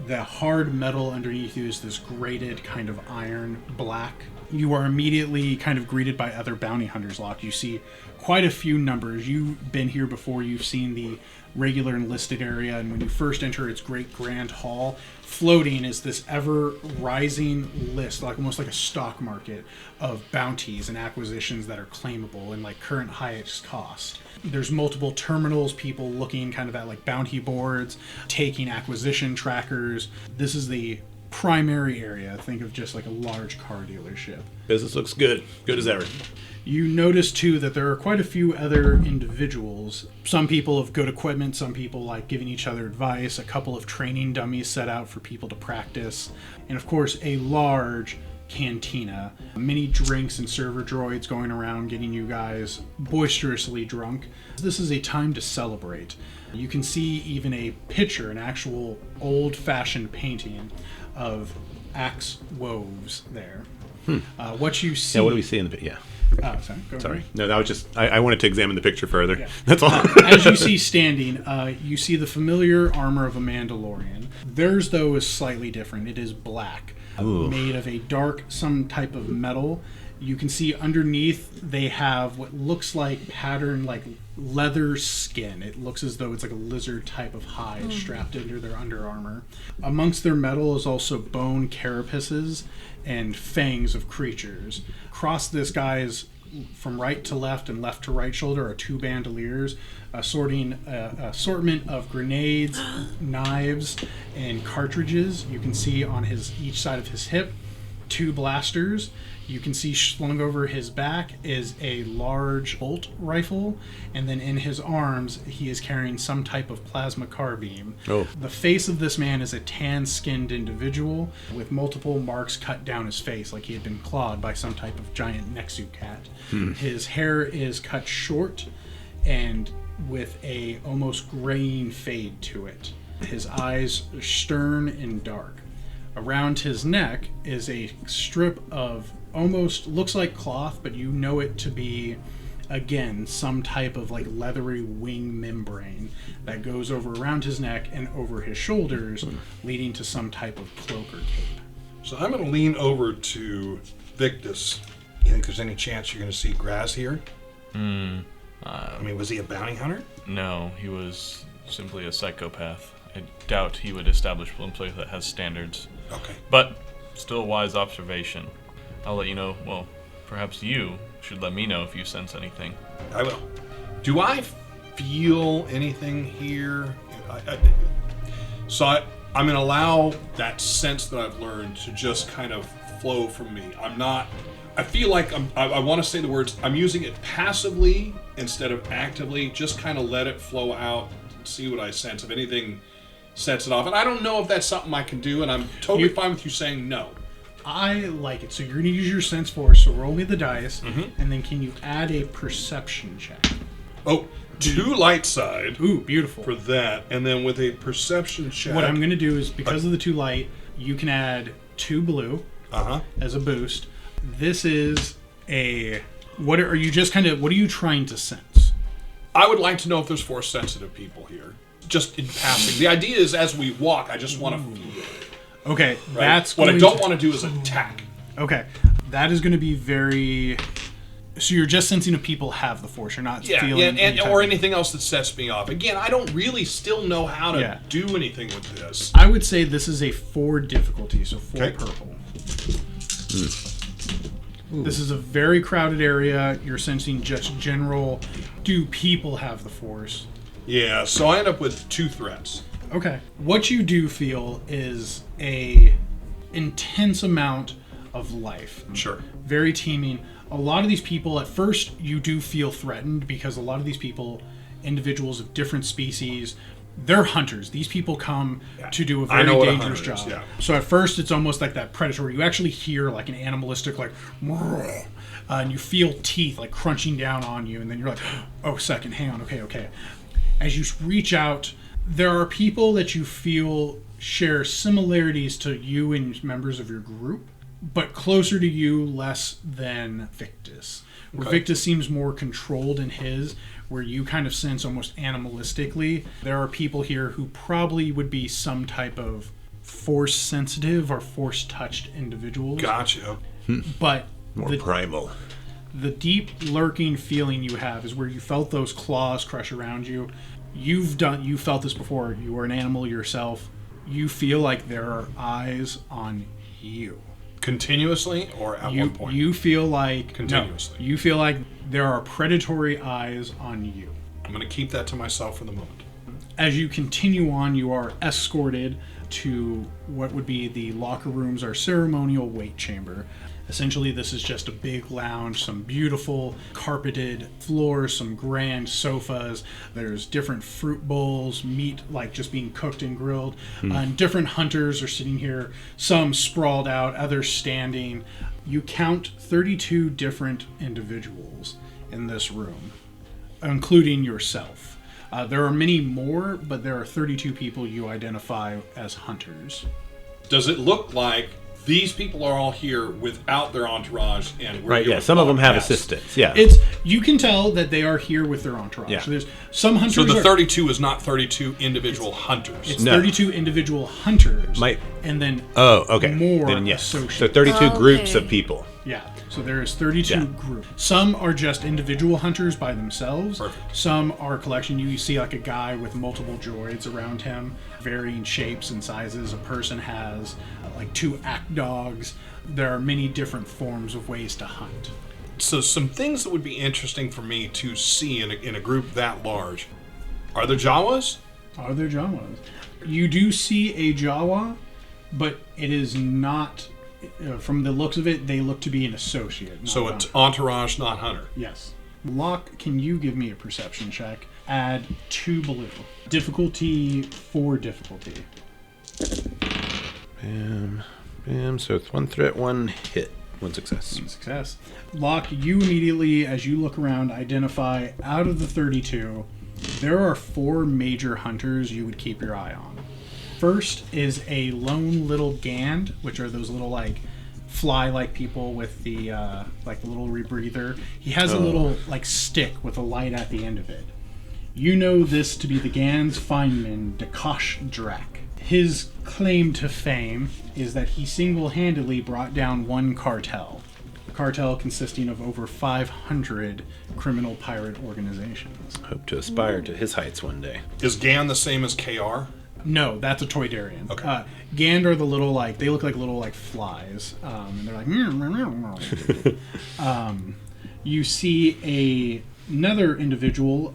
The hard metal underneath you is this grated kind of iron black. You are immediately kind of greeted by other bounty hunters, Locke. You see quite a few numbers. You've been here before. You've seen the regular enlisted area, and when you first enter its great grand hall, floating is this ever-rising list, like almost like a stock market of bounties and acquisitions that are claimable and like current highest cost. There's multiple terminals, people looking kind of at like bounty boards, taking acquisition trackers. This is the primary area. Think of just like a large car dealership. Business looks good. Good as ever. You notice too that there are quite a few other individuals. Some people have good equipment, some people like giving each other advice, a couple of training dummies set out for people to practice, and of course a large cantina. Many drinks and server droids going around getting you guys boisterously drunk. This is a time to celebrate. You can see even a picture, an actual old-fashioned painting of Axe Woves there. What you see... Yeah, what do we see in the... Yeah. Oh, sorry. Go Sorry. ahead. No, that was just... I wanted to examine the picture further. Yeah. That's all. As you see standing, you see the familiar armor of a Mandalorian. Theirs, though, is slightly different. It is black, Ooh. made of a dark, some type of metal, You can see underneath they have what looks like pattern like leather skin. It looks as though it's like a lizard type of hide strapped into their under armor. Amongst their metal is also bone carapaces and fangs of creatures. Across this guy's from right to left and left to right shoulder are 2 bandoliers, assortment of grenades, knives, and cartridges. You can see on each side of his hip 2 blasters. You can see slung over his back is a large bolt rifle, and then in his arms he is carrying some type of plasma carbine. The face of this man is a tan-skinned individual with multiple marks cut down his face like he had been clawed by some type of giant Nexu cat. His hair is cut short and with a almost graying fade to it. His eyes are stern and dark. Around his neck is a strip of almost looks like cloth, but you know it to be, again, some type of like leathery wing membrane that goes over around his neck and over his shoulders, leading to some type of cloak or cape. So I'm going to lean over to Victus. You think there's any chance you're going to see Graz here? I mean, was he a bounty hunter? No, he was simply a psychopath. I doubt he would establish one place that has standards. Okay. But still a wise observation. I'll let you know. Well, perhaps you should let me know if you sense anything. I will. Do I feel anything here? I'm going to allow that sense that I've learned to just kind of flow from me. I feel like I want to say the words, I'm using it passively instead of actively. Just kind of let it flow out and see what I sense. If anything sets it off. And I don't know if that's something I can do, and I'm totally fine with you saying no. I like it. So you're going to use your sense force, so roll me the dice, and then can you add a perception check? Oh, 2 light side. Ooh, beautiful. For that, and then with a perception check. What I'm going to do is, because of the 2 light, you can add 2 blue as a boost. This is a... What are you trying to sense? I would like to know if there's force sensitive people here. Just in passing. The idea is as we walk, I just want to feel. Okay, Right? that's what I going don't want to do is attack. Okay, that is going to be very... So you're just sensing if people have the force. You're not feeling... or anything else that sets me off. Again, I don't really still know how to do anything with this. I would say this is a 4 difficulty, so 4 purple. This is a very crowded area. You're sensing just general, do people have the force? Yeah, so I end up with 2 threats. Okay. What you do feel is a intense amount of life. Sure. Very teeming. A lot of these people, at first, you do feel threatened because a lot of these people, individuals of different species, they're hunters. These people come to do a very dangerous job. Yeah. So at first, it's almost like that predatory. You actually hear like an animalistic, like, and you feel teeth like crunching down on you, and then you're like, oh, second, hang on, okay. As you reach out, there are people that you feel share similarities to you and members of your group, but closer to you less than Victus. Where Victus seems more controlled in his, where you kind of sense almost animalistically. There are people here who probably would be some type of force-sensitive or force-touched individuals. Gotcha. But more primal. The deep lurking feeling you have is where you felt those claws crush around you. You felt this before. You were an animal yourself. You feel like there are eyes on you. Continuously or at one point? You feel like... Continuously. No, you feel like there are predatory eyes on you. I'm going to keep that to myself for the moment. As you continue on, you are escorted to what would be the locker rooms or ceremonial weight chamber. Essentially, this is just a big lounge, some beautiful carpeted floors, some grand sofas. There's different fruit bowls, meat like just being cooked and grilled. And different hunters are sitting here, some sprawled out, others standing. You count 32 different individuals in this room, including yourself. There are many more, but there are 32 people you identify as hunters. Does it look like these people are all here without their entourage, and we're here with some of them have past? assistants. Yeah, you can tell that they are here with their entourage. Yeah. So there's some hunters. So the 32 is not 32 individual hunters. It's 32 individual hunters. Might and then okay. more Then yes. associates. So 32 groups of people. Yeah, so there's 32 Yeah. groups. Some are just individual hunters by themselves. Perfect. Some are a collection. You see like a guy with multiple droids around him, varying shapes and sizes. A person has like 2 act dogs. There are many different forms of ways to hunt. So some things that would be interesting for me to see in a group that large. Are there Jawas? Are there Jawas? You do see a Jawa, but it is not... from the looks of it, they look to be an associate. not So a it's hunter. entourage, not hunter. Yes. Locke, can you give me a perception check? Add 2 blue. Difficulty 4 difficulty. Bam. Bam. So it's 1 threat, 1 hit, 1 success. Success. Locke, you immediately, as you look around, identify out of the 32, there are 4 major hunters you would keep your eye on. First is a lone little Gand, which are those little like fly-like people with the like the little rebreather. He has a little like stick with a light at the end of it. You know this to be the Gand's fineman, Dakash Drak. His claim to fame is that he single-handedly brought down one cartel. A cartel consisting of over 500 criminal pirate organizations. Hope to aspire to his heights one day. Is Gan the same as KR? No, that's a Toydarian. Okay. Gand are the little like they look like little like flies, and they're like. You see another individual,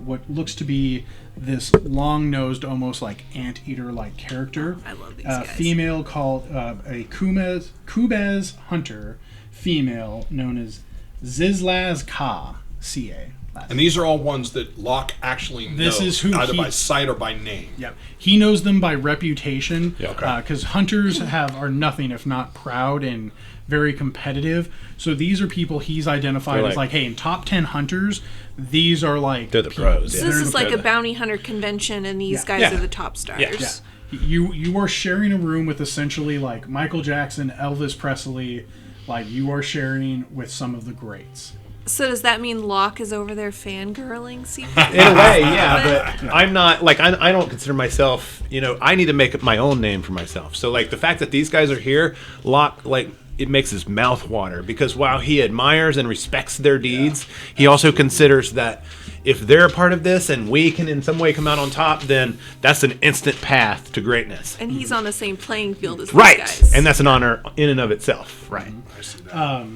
what looks to be this long-nosed, almost like anteater like character. I love these guys. Female called a Kubez hunter, female known as Zizlaz Ka, C.A. And these are all ones that Locke actually knows, This is who either he- by sight or by name. Yep, he knows them by reputation. Yeah, okay. Because hunters are nothing if not proud and very competitive. So these are people he's identified They're as like- like, hey, in top 10 hunters, these are like They're the people. pros. So Yeah. this They're is the like a pros. bounty hunter convention, and these guys Yeah. are the top stars. Yeah. You are sharing a room with essentially like Michael Jackson, Elvis Presley. Like you are sharing with some of the greats. So does that mean Locke is over there fangirling secretly? In a way, yeah, but I'm not, like, I don't consider myself, I need to make up my own name for myself. So, like, the fact that these guys are here, Locke, like, it makes his mouth water. Because while he admires and respects their deeds, he also considers that if they're a part of this and we can in some way come out on top, then that's an instant path to greatness. And he's on the same playing field as these Right! guys. And that's an honor in and of itself. Right. I see that.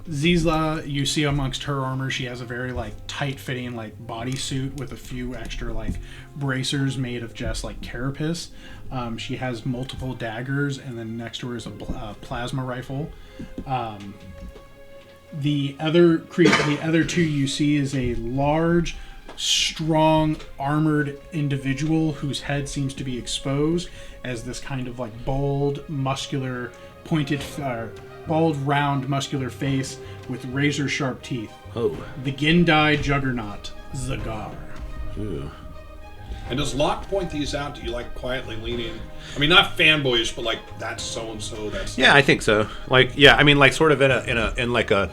Zizla, you see amongst her armor, she has a very like tight-fitting like bodysuit with a few extra like bracers made of just like carapace. She has multiple daggers, and then next to her is a plasma rifle. The other two you see is a large, strong, armored individual whose head seems to be exposed as this kind of like bold, muscular, pointed. Bald, round, muscular face with razor-sharp teeth. Oh. The Gendai juggernaut, Zagar. Ooh. And does Locke point these out? Do you like quietly lean in? I mean, not fanboyish, but like that's so and so. That's Yeah, I think so. Like, yeah, I mean, like, sort of in like a,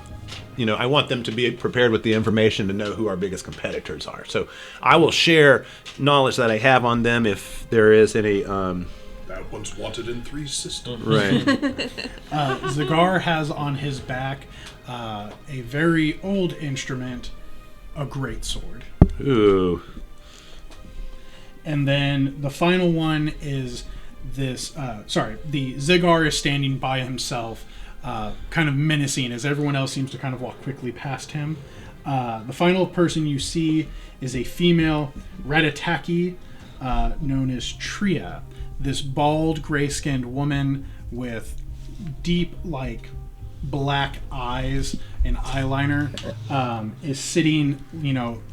I want them to be prepared with the information to know who our biggest competitors are. So I will share knowledge that I have on them if there is any. that one's wanted in 3 systems. Right. Zagar has on his back a very old instrument, a great sword. Ooh. And then the final one is this. The Zagar is standing by himself, kind of menacing as everyone else seems to kind of walk quickly past him. The final person you see is a female Ratataki, known as Tria. This bald, gray-skinned woman with deep, like, black eyes and eyeliner is sitting,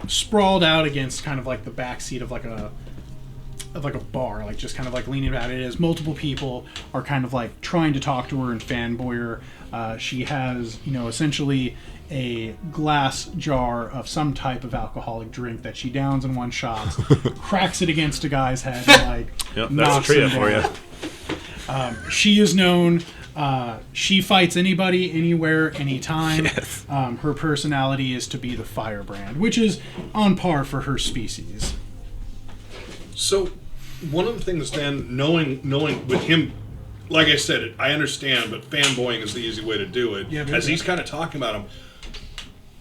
sprawled out against kind of like the back seat of like a bar, like just kind of like leaning about it. As multiple people are kind of like trying to talk to her and fanboy her. She has, essentially a glass jar of some type of alcoholic drink that she downs in one shot, cracks it against a guy's head, and like Yep, that's knocks a trio him for down. you. She is known. She fights anybody, anywhere, anytime. Yes. Her personality is to be the firebrand, which is on par for her species. So, one of the things, Dan, knowing with him like I said, I understand, but fanboying is the easy way to do it. Yeah, as he's kind of talking about him,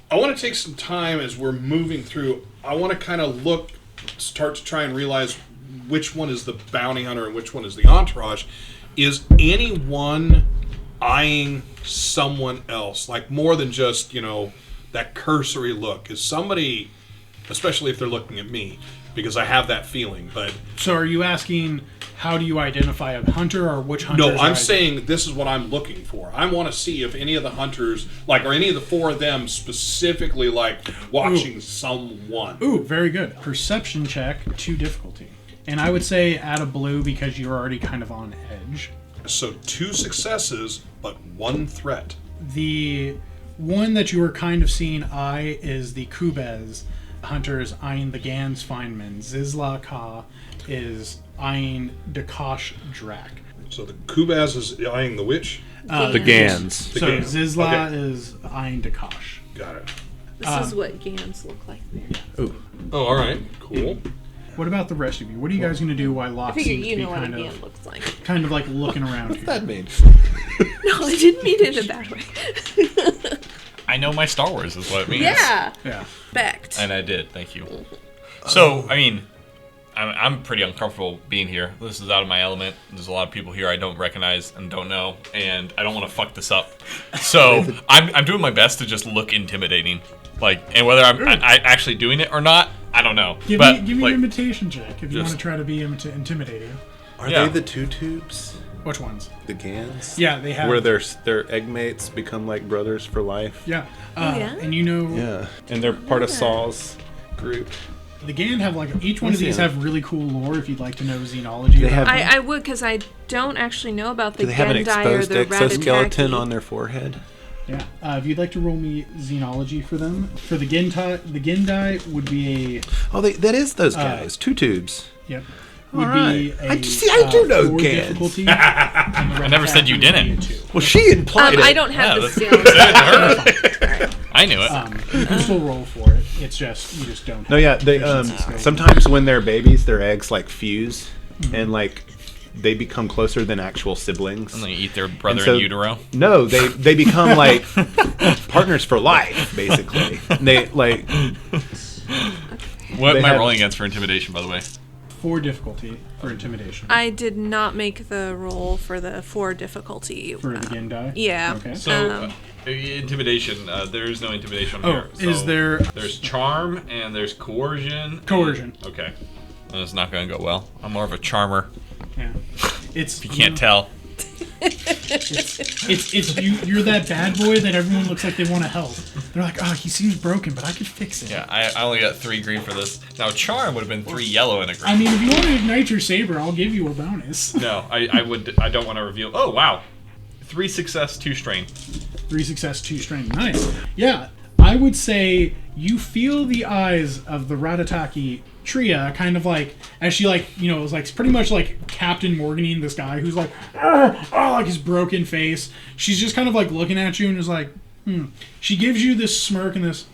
I want to take some time as we're moving through. I want to kind of start to try and realize which one is the bounty hunter and which one is the entourage. Is anyone eyeing someone else, like more than just, that cursory look? Is somebody, especially if they're looking at me, because I have that feeling, but... So are you asking, how do you identify a hunter, or which hunters? No, I'm saying this is what I'm looking for. I want to see if any of the hunters, or any of the four of them specifically, watching someone. Ooh, very good. Perception check, 2 difficulty. And I would say add a blue because you're already kind of on edge. So 2 successes, but 1 threat. The one that you are kind of seeing eye is the Kubez hunters eyeing the Gans Feynman. Zizla Ka is eyeing Dakash Drak. So the Kubaz is eyeing the witch? The Gans. So Gans. Zizla Okay. is eyeing Dakash. Got it. This is what Gans look like there. Ooh. Oh, all right. Cool. What about the rest of you? What are you guys going to do while I Locke figure seems to you be know what a kind Gan of, looks like. kind of like looking around here? That mean? No, I didn't mean it in a bad way. I know my Star Wars is what it means. Yeah. Yeah. Respect. And I did. Thank you. So, I mean, I'm pretty uncomfortable being here. This is out of my element. There's a lot of people here I don't recognize and don't know, and I don't want to fuck this up. So I'm doing my best to just look intimidating, and whether I'm actually doing it or not, I don't know. Give but, me an imitation check if you want to try to be intimidating. Are Yeah. they the 2 tubes? Which ones? The Gans? Yeah, they have. Where their egg mates become like brothers for life? Yeah. yeah? And Yeah. And they're part of Saul's group. the Gan have each one of What's these the- have really cool lore if you'd like to know xenology. They about have- them. I would, because I don't actually know about the Do they have an Gendai or exposed the exoskeleton Ratataki. on their forehead? Yeah. If you'd like to roll me xenology for them. For the Gendai would be a... Oh, that is those guys. 2 tubes. Yep. Would Alright. be a... I do know 4 Gans. difficulty. I never said you didn't. Well, she implied it. I don't have Yeah, the that's- skill. I knew it. You can still roll for it. It's just, you just don't have No, yeah. They proficiency skills. sometimes when they're babies, their eggs fuse, and they become closer than actual siblings. And they eat their brother And so- in utero. No, they become like partners for life, basically. They What They am I have- rolling against for intimidation, by the way? 4 difficulty for intimidation. I did not make the roll for the 4 difficulty. For the Gendai? Yeah. Okay. So, intimidation. There is no intimidation Oh, here. is So there- There's charm and there's coercion. Coercion. Okay. Well, it's not going to go well. I'm more of a charmer. Yeah. It's You can't tell. It's you're that bad boy that everyone looks like they want to help. They're like, oh, he seems broken, but I could fix it. Yeah, I only got 3 green for this. Now, charm would have been 3 yellow and a green. I mean, if you want to ignite your saber, I'll give you a bonus. No, I don't want to reveal. Oh, wow. 3 success, 2 strain. 3 success, 2 strength. Nice. Yeah, I would say you feel the eyes of the Ratataki Tria kind of like, as she is like pretty much like Captain Morganing this guy who's like, like his broken face. She's just kind of like looking at you and is like, She gives you this smirk and this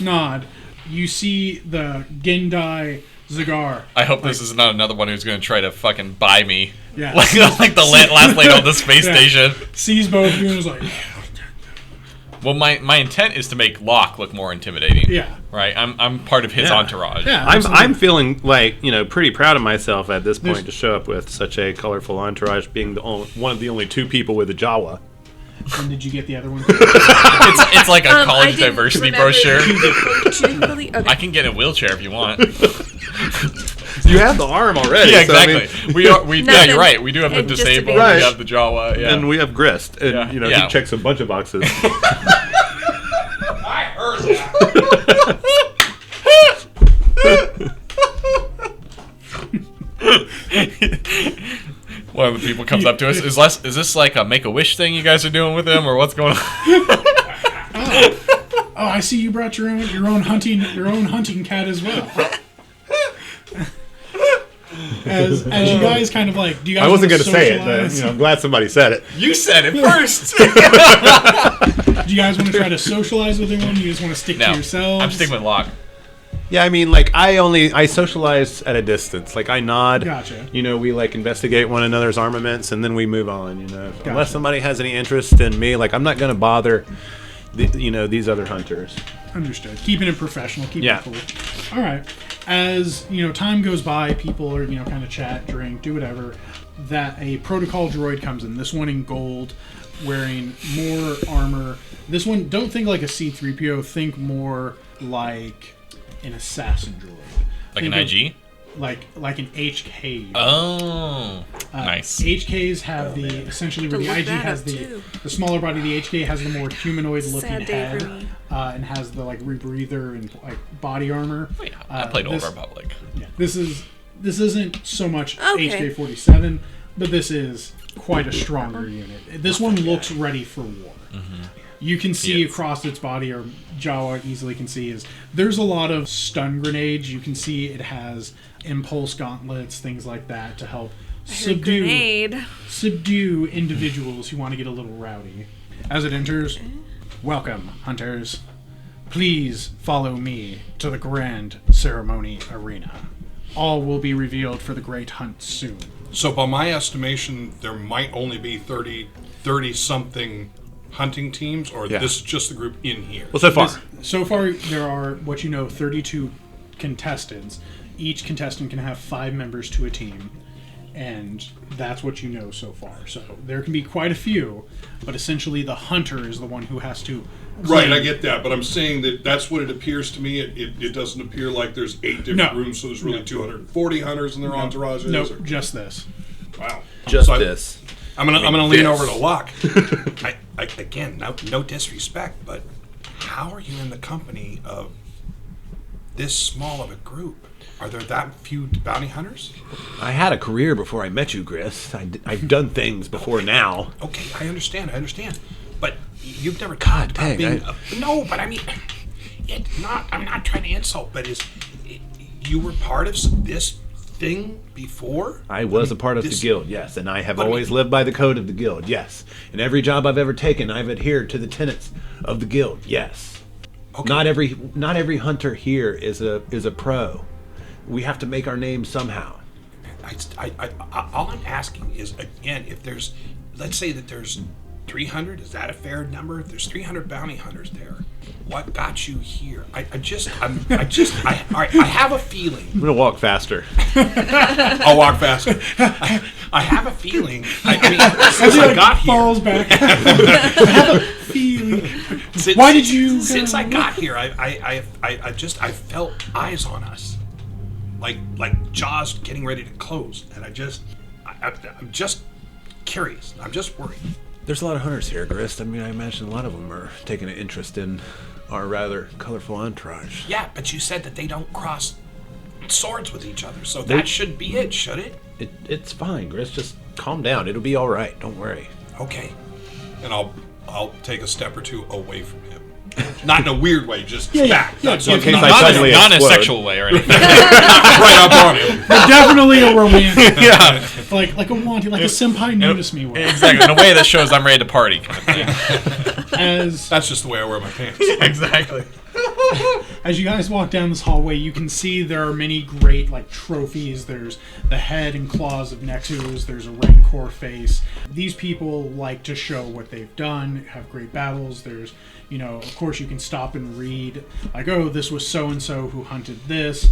nod. You see the Gendai Zagar. I hope this is not another one who's going to try to fucking buy me. Yeah. Like the last lady on the space Yeah. station. Sees both of you and is like, Well, my intent is to make Locke look more intimidating. yeah. Right? I'm part of his Yeah. entourage. Yeah. I'm feeling like pretty proud of myself at this point to show up with such a colorful entourage, being one of the only 2 people with a Jawa. And did you get the other one? It's like a I college didn't diversity remember brochure. Truthfully, okay. I can get a wheelchair if you want. You have the arm already. Yeah, so, I mean- exactly. Yeah, Nothing. you're right. We do have the And disabled. We Right. have the Jawa. Yeah. and we have Grist, and Yeah. Yeah. he checks a bunch of boxes. I heard that. One of the people comes up to us. Is this like a Make-A-Wish thing you guys are doing with him, or what's going on? Oh, I see you brought your own hunting cat as well. As you guys kind of like, do you guys I wasn't going going to say it, but I'm glad somebody said it. You said it first. Do you guys want to try to socialize with anyone? You just want to stick to No, yourselves? I'm sticking with Locke. Yeah, I mean, like, I socialize at a distance. Like, I nod. Gotcha. You know, we, like, investigate one another's armaments, and then we move on, you know. Gotcha. Unless somebody has any interest in me, like, I'm not going to bother, these other hunters. Understood. Keeping it professional, keeping Yeah. it cool. All right. As, time goes by, people are, kind of chat, drink, do whatever, that a protocol droid comes in. This one in gold, wearing more armor. This one, don't think like a C-3PO, think more like an assassin droid. Like Think an of- IG? Like an HK. Oh, nice. HKs have essentially where the look IG that has up, the too. smaller body. The HK has the more humanoid looking Sad day head, for me. and has the like rebreather and like body armor. Oh, yeah, I played Old this- Republic. Yeah, this isn't so much Okay. HK-47, but this is quite a stronger unit. This one looks ready for war. You can see Yes. across its body, or Jawa easily can see, there's a lot of stun grenades. You can see it has impulse gauntlets, things like that, to help Grenade. subdue individuals who want to get a little rowdy. As it enters, welcome, hunters. Please follow me to the grand ceremony arena. All will be revealed for the great hunt soon. So by my estimation, there might only be 30-something hunting teams, or Yeah. this is just the group in here. Well, so far. So far, there are, 32 contestants. Each contestant can have 5 members to a team, and that's what you know so far. So there can be quite a few, but essentially the hunter is the one who has to... Right, claim- I get that, but I'm saying that that's what it appears to me. It doesn't appear like there's 8 different No. rooms, so there's really No. 240 hunters and their entourages. Nope, or- just this. Wow. Just So this. I'm gonna lean this. over to Locke. Again, no disrespect, but how are you in the company of this small of a group? Are there that few bounty hunters? I had a career before I met you, Grist. I've done things before now. Okay, I understand. But you've never God talked about dang, being. No, but I mean, it's not. I'm not trying to insult, but you were part of this thing before? I was a part of the this- guild, yes, and I have But I always mean- lived by the code of the guild, yes. In every job I've ever taken, I've adhered to the tenets of the guild, yes. Okay. Not every hunter here is a pro. We have to make our name somehow. All I'm asking is, again, if there's, let's say that there's 300, is that a fair number? If there's 300 bounty hunters there, what got you here? I have a feeling. I'm gonna walk faster. I'll walk faster. I have a feeling. I mean, since I got here, Falls back. I have a feeling. Why did you go? Since I got here, I felt eyes on us, like jaws getting ready to close, and I'm just curious. I'm just worried. There's a lot of hunters here, Grist. I mean, I imagine a lot of them are taking an interest in our rather colorful entourage. Yeah, but you said that they don't cross swords with each other, so that should be it, should it? It's fine, Grist. Just calm down. It'll be all right. Don't worry. Okay. And I'll take a step or two away from him. Not in a weird way, just back. yeah, Not so- in case not- I Not, suddenly not in a explode. sexual way or anything. right up on him. But definitely a romantic. Yeah, Like a wanting, like a senpai notice me way. exactly. In a way that shows I'm ready to party. Kind of thing. As That's just the way I wear my pants. Exactly. As you guys walk down this hallway, you can see there are many great trophies. There's the head and claws of Nexus. There's a Rancor face. These people like to show what they've done, have great battles. There's, of course you can stop and read, oh, this was so-and-so who hunted this. So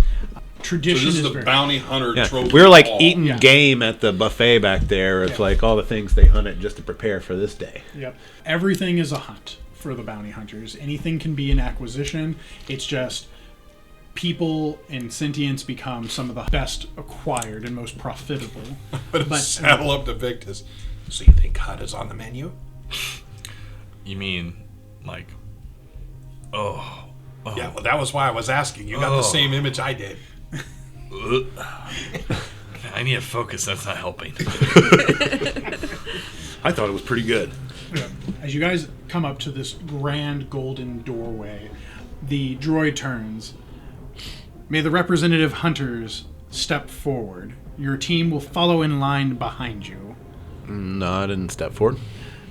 Tradition this is is the very... bounty hunter Yeah. trophy. We were like wall. eating Yeah. game at the buffet back there of like all the things they hunted just to prepare for this day. Yep. Everything is a hunt for the bounty hunters. Anything can be an acquisition. It's just people and sentients become some of the best acquired and most profitable. But saddle up to Victus. So you think HUD is on the menu? You mean, oh. Yeah, well, that was why I was asking. You got the same image I did. I need to focus. That's not helping. I thought it was pretty good. As you guys come up to this grand golden doorway, the droid turns. May the representative hunters step forward. Your team will follow in line behind you. Nod and step forward.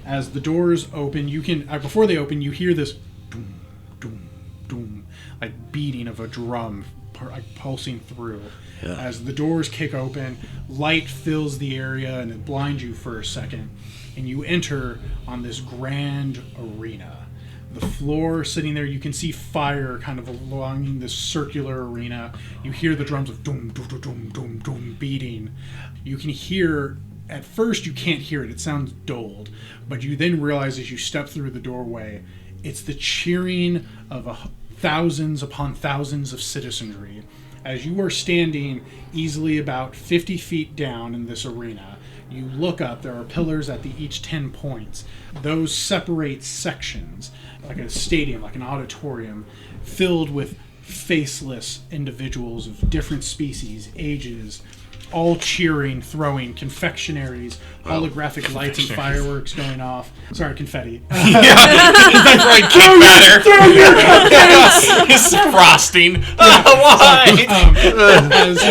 As the doors open, you can before they open, you hear this doom, doom, doom, like beating of a drum pulsing through. As the doors kick open, light fills the area and it blinds you for a second, and you enter on this grand arena. The floor sitting there, you can see fire kind of along this circular arena. You hear the drums of doom, doom, doom, doom, doom, doom beating. You can hear, at first you can't hear it sounds dulled, but you then realize as you step through the doorway, it's the cheering of thousands upon thousands of citizenry. As you are standing easily about 50 feet down in this arena, you look up, there are pillars at each 10 points. Those separate sections, like a stadium, like an auditorium, filled with faceless individuals of different species, ages, all cheering, throwing confectionaries, holographic lights and fireworks going off. Sorry, confetti. It's frosting. Why?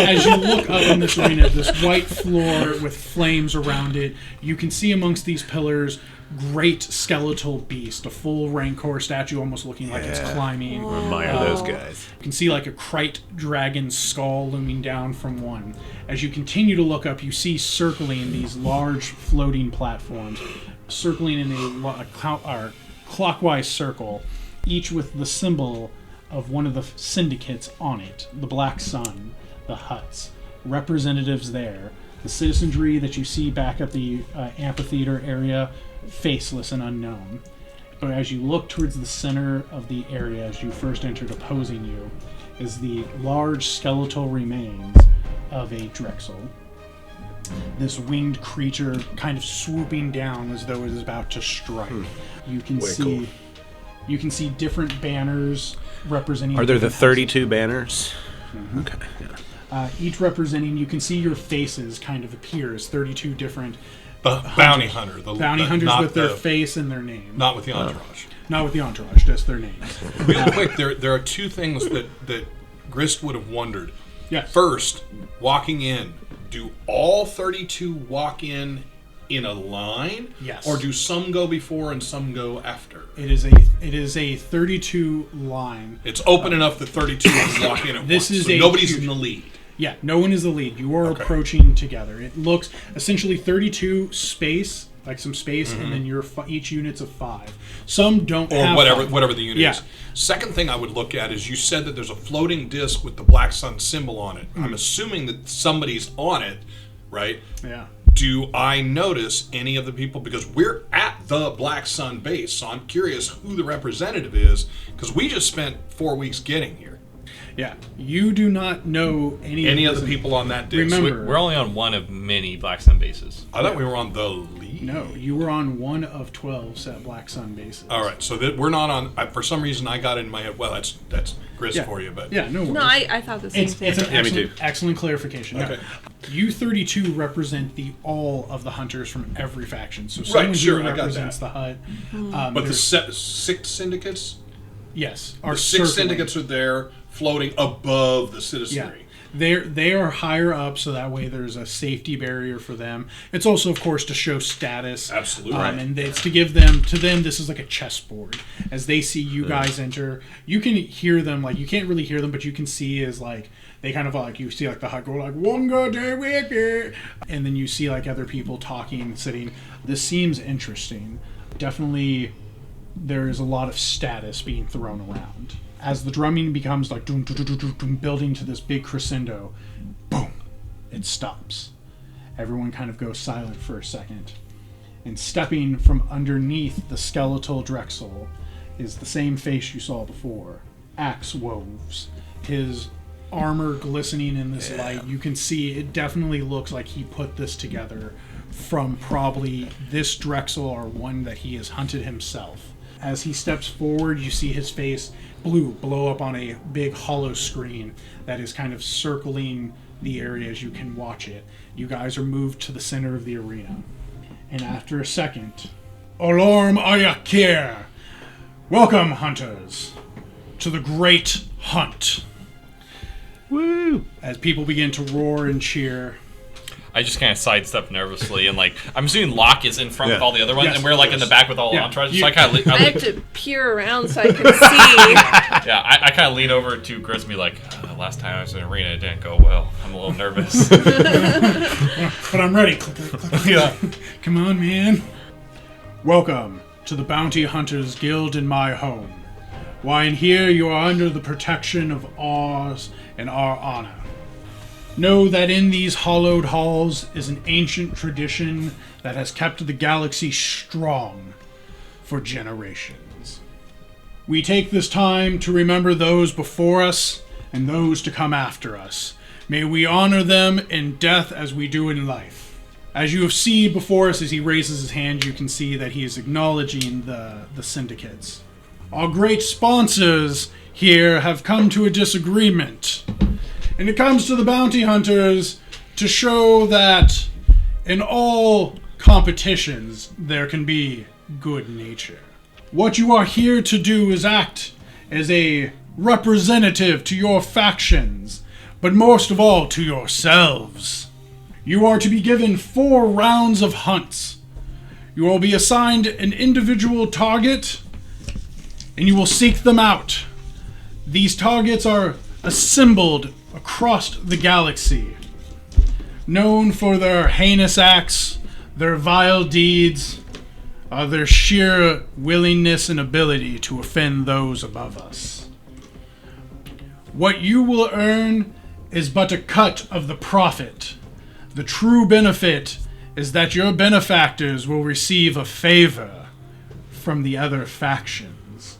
As you look up in this arena, this white floor with flames around it, you can see amongst these pillars great skeletal beast, a full Rancor statue almost looking like it's climbing. Admire those guys. You can see like a Krite dragon skull looming down from one. As you continue to look up, you see circling these large floating platforms, circling in a clockwise circle, each with the symbol of one of the syndicates on it, the Black Sun, the huts, representatives there. The citizenry that you see back at the amphitheater area, faceless and unknown. But as you look towards the center of the area, as you first entered, opposing you, is the large skeletal remains of a Drexel. This winged creature kind of swooping down as though it is about to strike. You can see different banners representing... Are there the 32 banners? Mm-hmm. Okay, yeah. Each representing, you can see your faces kind of appear as 32 different bounty hunter. Bounty hunters with their face and their name. Not with the entourage. Not with the entourage, just their names. Real quick, there are two things that Grist would have wondered. Yes. First, walking in, do all 32 walk in a line? Yes. Or do some go before and some go after? It is a 32 line. It's open enough that 32 can walk in at once. So nobody's in the lead. Yeah, no one is the lead. You are approaching together. It looks essentially 32 space, like some space, and then your each unit's of 5. Some don't have whatever the unit is. Second thing I would look at is you said that there's a floating disc with the Black Sun symbol on it. I'm assuming that somebody's on it, right? Yeah. Do I notice any of the people, because we're at the Black Sun base, so I'm curious who the representative is, because we just spent 4 weeks getting here. Yeah, you do not know any of the people on that disc. Remember, we're only on one of many Black Sun bases. I thought we were on the lead. No, you were on one of 12 set Black Sun bases. All right, so that we're not on. For some reason, I got in my head. Well, that's Grist for you, but yeah, no worries. No, I thought the same thing. It's an excellent clarification. Okay. You 32 represent all of the hunters from every faction. So right, sure, here I got represents that. the hut. But the 6 syndicates. Yes, Our 6 syndicates are there, floating above the citizenry. Yeah. They are higher up, so that way there's a safety barrier for them. It's also, of course, to show status. Absolutely. And it's to give them, this is like a chessboard. As they see you guys enter, you can hear them, you can't really hear them, but you can see as, they kind of, you see, the hut go, Wonga de wiki, and then you see, other people talking, sitting. This seems interesting. Definitely, there is a lot of status being thrown around. As the drumming becomes doom, doom, doom, doom, doom, building to this big crescendo, boom, it stops. Everyone kind of goes silent for a second. And stepping from underneath the skeletal Drexel is the same face you saw before, Axe Woves. His armor glistening in this light, you can see it definitely looks like he put this together from probably this Drexel or one that he has hunted himself. As he steps forward, you see his face blow up on a big hollow screen that is kind of circling the area as you can watch it. You guys are moved to the center of the arena. And after a second, Alarm Ayakir! Welcome, hunters, to the Great Hunt. Woo! As people begin to roar and cheer. I just kind of sidestep nervously, and like I'm assuming Locke is in front with all the other ones, Yes. and we're like in the back with all the entourage. So I kind of I have to peer around so I can see. yeah, I kind of lean over to Grist and be like, last time I was in the arena, it didn't go well. I'm a little nervous. But I'm ready. yeah. Come on, man. Welcome to the Bounty Hunters Guild in my home. Why, in here you are under the protection of ours and our honor. Know that in these hollowed halls is an ancient tradition that has kept the galaxy strong for generations. We take this time to remember those before us and those to come after us. May we honor them in death as we do in life. As you have seen before us, as he raises his hand, you can see that he is acknowledging the syndicates. Our great sponsors here have come to a disagreement. And it comes to the bounty hunters to show that in all competitions there can be good nature. What you are here to do is act as a representative to your factions, but most of all to yourselves. You are to be given 4 rounds of hunts. You will be assigned an individual target, and you will seek them out. These targets are assembled across the galaxy, known for their heinous acts, their vile deeds, their sheer willingness and ability to offend those above us. What you will earn is but a cut of the profit. The true benefit is that your benefactors will receive a favor from the other factions.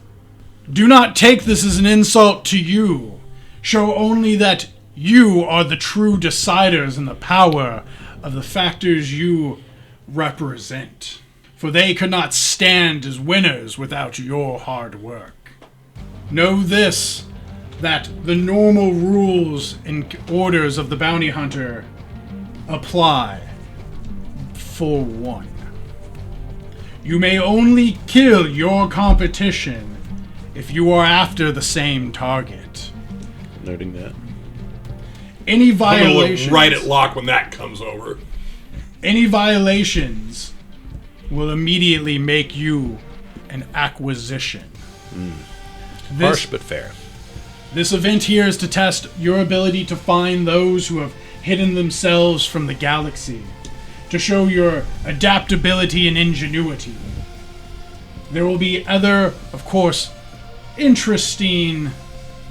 Do not take this as an insult to you. Show only that you are the true deciders in the power of the factors you represent. For they could not stand as winners without your hard work. Know this, that the normal rules and orders of the bounty hunter apply for one. You may only kill your competition if you are after the same target. Noting that. Any I'm gonna violations, look right at Locke when that comes over. any violations will immediately make you an acquisition. Harsh but fair. This event here is to test your ability to find those who have hidden themselves from the galaxy, to show your adaptability and ingenuity. There will be other, of course, interesting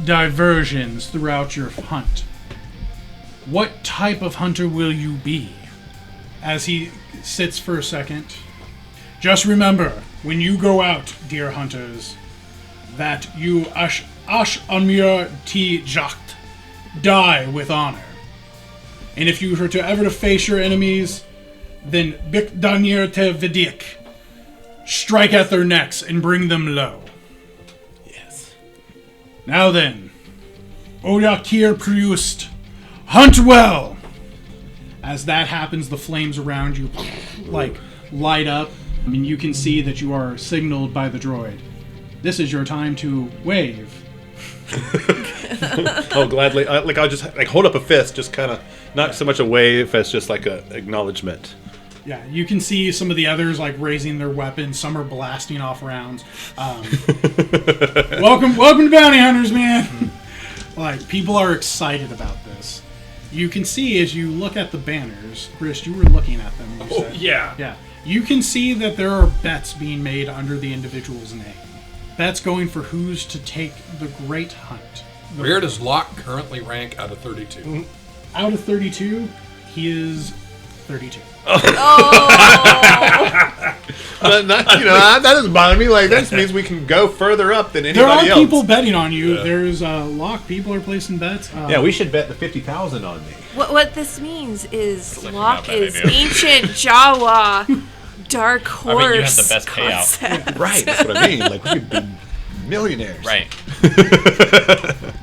diversions throughout your hunt. What type of hunter will you be? As he sits for a second, just remember, when you go out, dear hunters, that you ash amir ti jakt, die with honor. And if you were to ever to face your enemies, then bik danir te vidik, strike at their necks and bring them low. Yes. Now then, Odakir Priust, hunt well! As that happens, the flames around you light up, and you can see that you are signaled by the droid. This is your time to wave. Oh, gladly. I'll just hold up a fist, just kind of not so much a wave as just like a acknowledgement. Yeah, you can see some of the others raising their weapons. Some are blasting off rounds. Welcome to Bounty Hunters, man. People are excited about this. You can see as you look at the banners, Grist, you were looking at them. You said. Yeah. Yeah. You can see that there are bets being made under the individual's name. Bets going for who's to take the great hunt. Where does Locke currently rank out of 32? Out of 32, he is 32. Oh, But that doesn't bother me. That just means we can go further up than There anybody are else. people betting on you. Yeah. There's Locke. People are placing bets. Yeah, we should bet the 50,000 on me. what this means is like Locke not a bad is idea. ancient Jawa dark horse. I mean, you have the best payout. concept. Right, that's what I mean. We could be millionaires. Right.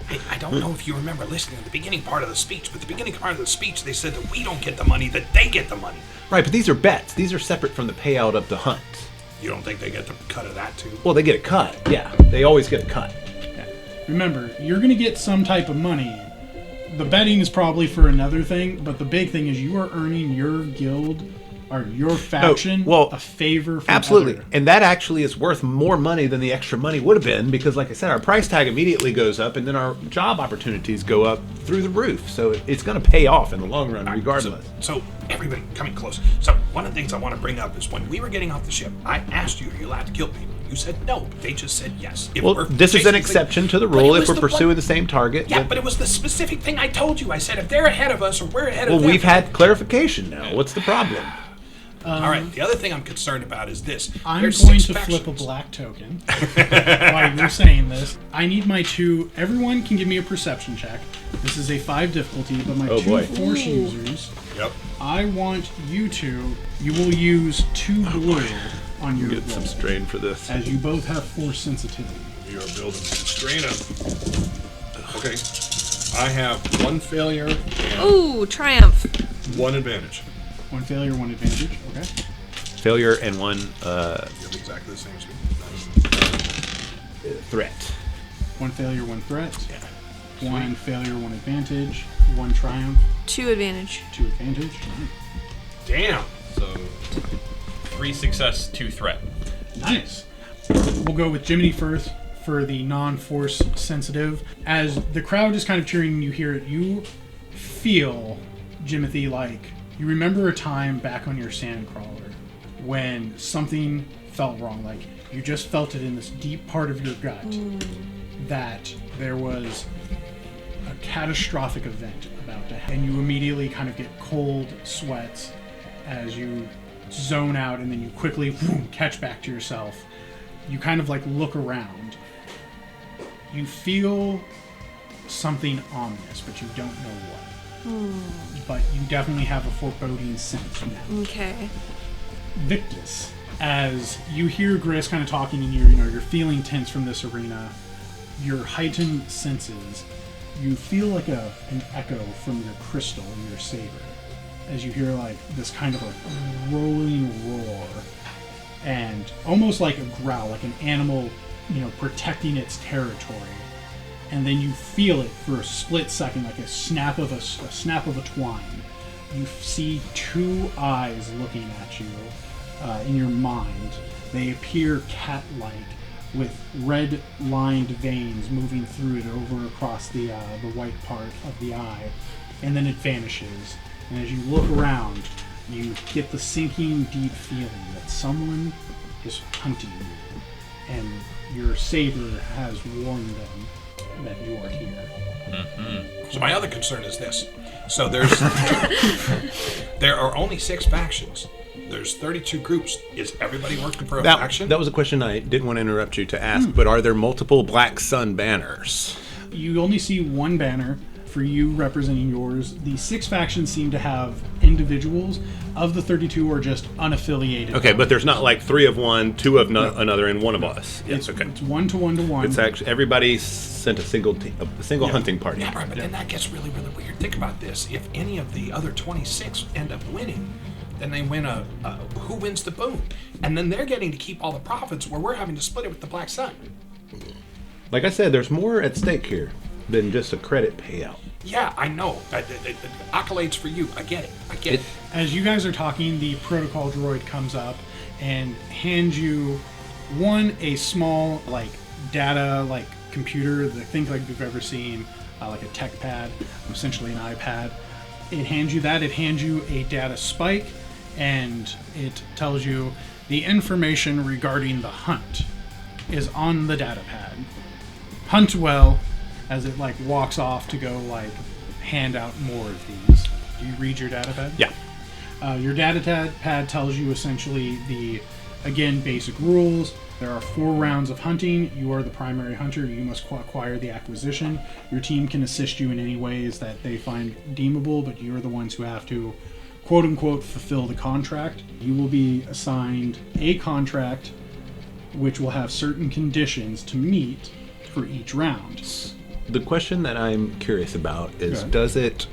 Hey, I don't know if you remember listening to the beginning part of the speech, but the beginning part of the speech, they said that we don't get the money, that they get the money. Right, but these are bets. These are separate from the payout of the hunt. You don't think they get the cut of that, too? Well, they get a cut. Yeah, they always get a cut. Remember, you're going to get some type of money the betting is probably for another thing, but the big thing is you are earning your guild or your faction a favor from absolutely. other. And that actually is worth more money than the extra money would have been because, like I said, our price tag immediately goes up and then our job opportunities go up through the roof. So it's going to pay off in the long run regardless. So everybody coming close. So one of the things I want to bring up is when we were getting off the ship, I asked you, are you allowed to kill people? You said no, but they just said yes. Well, this is an exception to the rule if we're pursuing the same target. Yeah, but it was the specific thing I told you. I said if they're ahead of us or we're ahead of them. Well, we've had clarification now. What's the problem? All right, the other thing I'm concerned about is this. I'm There's going 6 to flip a factions. black token while you're saying this. I need my 2... Everyone can give me a perception check. This is a 5 difficulty, but my 2 force users... Yep. I want you to... You will use 2 blue on your Get roll, some strain for this. as you both have force sensitivity. We are building strain up. Okay. I have 1 failure and Ooh, triumph. 1 advantage. 1 failure, 1 advantage. Okay. Failure and 1 You're exactly the same as me. threat. 1 failure, 1 threat. Yeah. 1 failure, 1 advantage. 1 triumph, 2 advantage. 2 advantage. Damn. So 3 success, 2 threat. Nice. We'll go with Jimothy first for the non-force sensitive. As the crowd is kind of cheering and you hear it, you feel, Jimothy, like you remember a time back on your sandcrawler when something felt wrong. Like you just felt it in this deep part of your gut that there was a catastrophic event about to happen. And you immediately kind of get cold sweats as you zone out, and then you quickly catch back to yourself. You kind of like look around. You feel something ominous, but you don't know what. But you definitely have a foreboding sense now. Okay. Victus, as you hear Grist kind of talking and you're feeling tense from this arena, your heightened senses, you feel like an echo from your crystal in your saber. As you hear like this kind of a rolling roar and almost like a growl, like an animal, protecting its territory. And then you feel it for a split second, like a snap of a twine. You see 2 eyes looking at you in your mind. They appear cat-like, with red-lined veins moving through it over across the white part of the eye, and then it vanishes. And as you look around, you get the sinking, deep feeling that someone is hunting you, and your saber has warned them that you are here. So my other concern is this. So there are only 6 factions. There's 32 groups. Is everybody working for a faction? That was a question I didn't want to interrupt you to ask, but are there multiple Black Sun banners? You only see 1 banner for you representing yours. The 6 factions seem to have individuals. Of the 32 are just unaffiliated. Okay, but there's not like 3 of one, 2 of another, and 1 of us. Yes, okay. It's 1 to 1 to 1. It's actually everybody sent a single hunting party. Yeah, right, but then that gets really, really weird. Think about this. If any of the other 26 end up winning, then they win who wins the boom? And then they're getting to keep all the profits where we're having to split it with the Black Sun. Like I said, there's more at stake here than just a credit payout. Yeah, I know. Accolades for you. I get it. As you guys are talking, the protocol droid comes up and hands you a small data computer, the thing like you've ever seen, like a tech pad, essentially an iPad. It hands you that. It hands you a data spike, and it tells you the information regarding the hunt is on the data pad. Hunt well, as it walks off to go hand out more of these. Do you read your data pad? Yeah. Your data pad tells you essentially the basic rules. There are 4 rounds of hunting. You are the primary hunter. You must acquire the acquisition. Your team can assist you in any ways that they find deemable, but you're the ones who have to, quote-unquote, fulfill the contract. You will be assigned a contract which will have certain conditions to meet for each round. The question that I'm curious about is, does it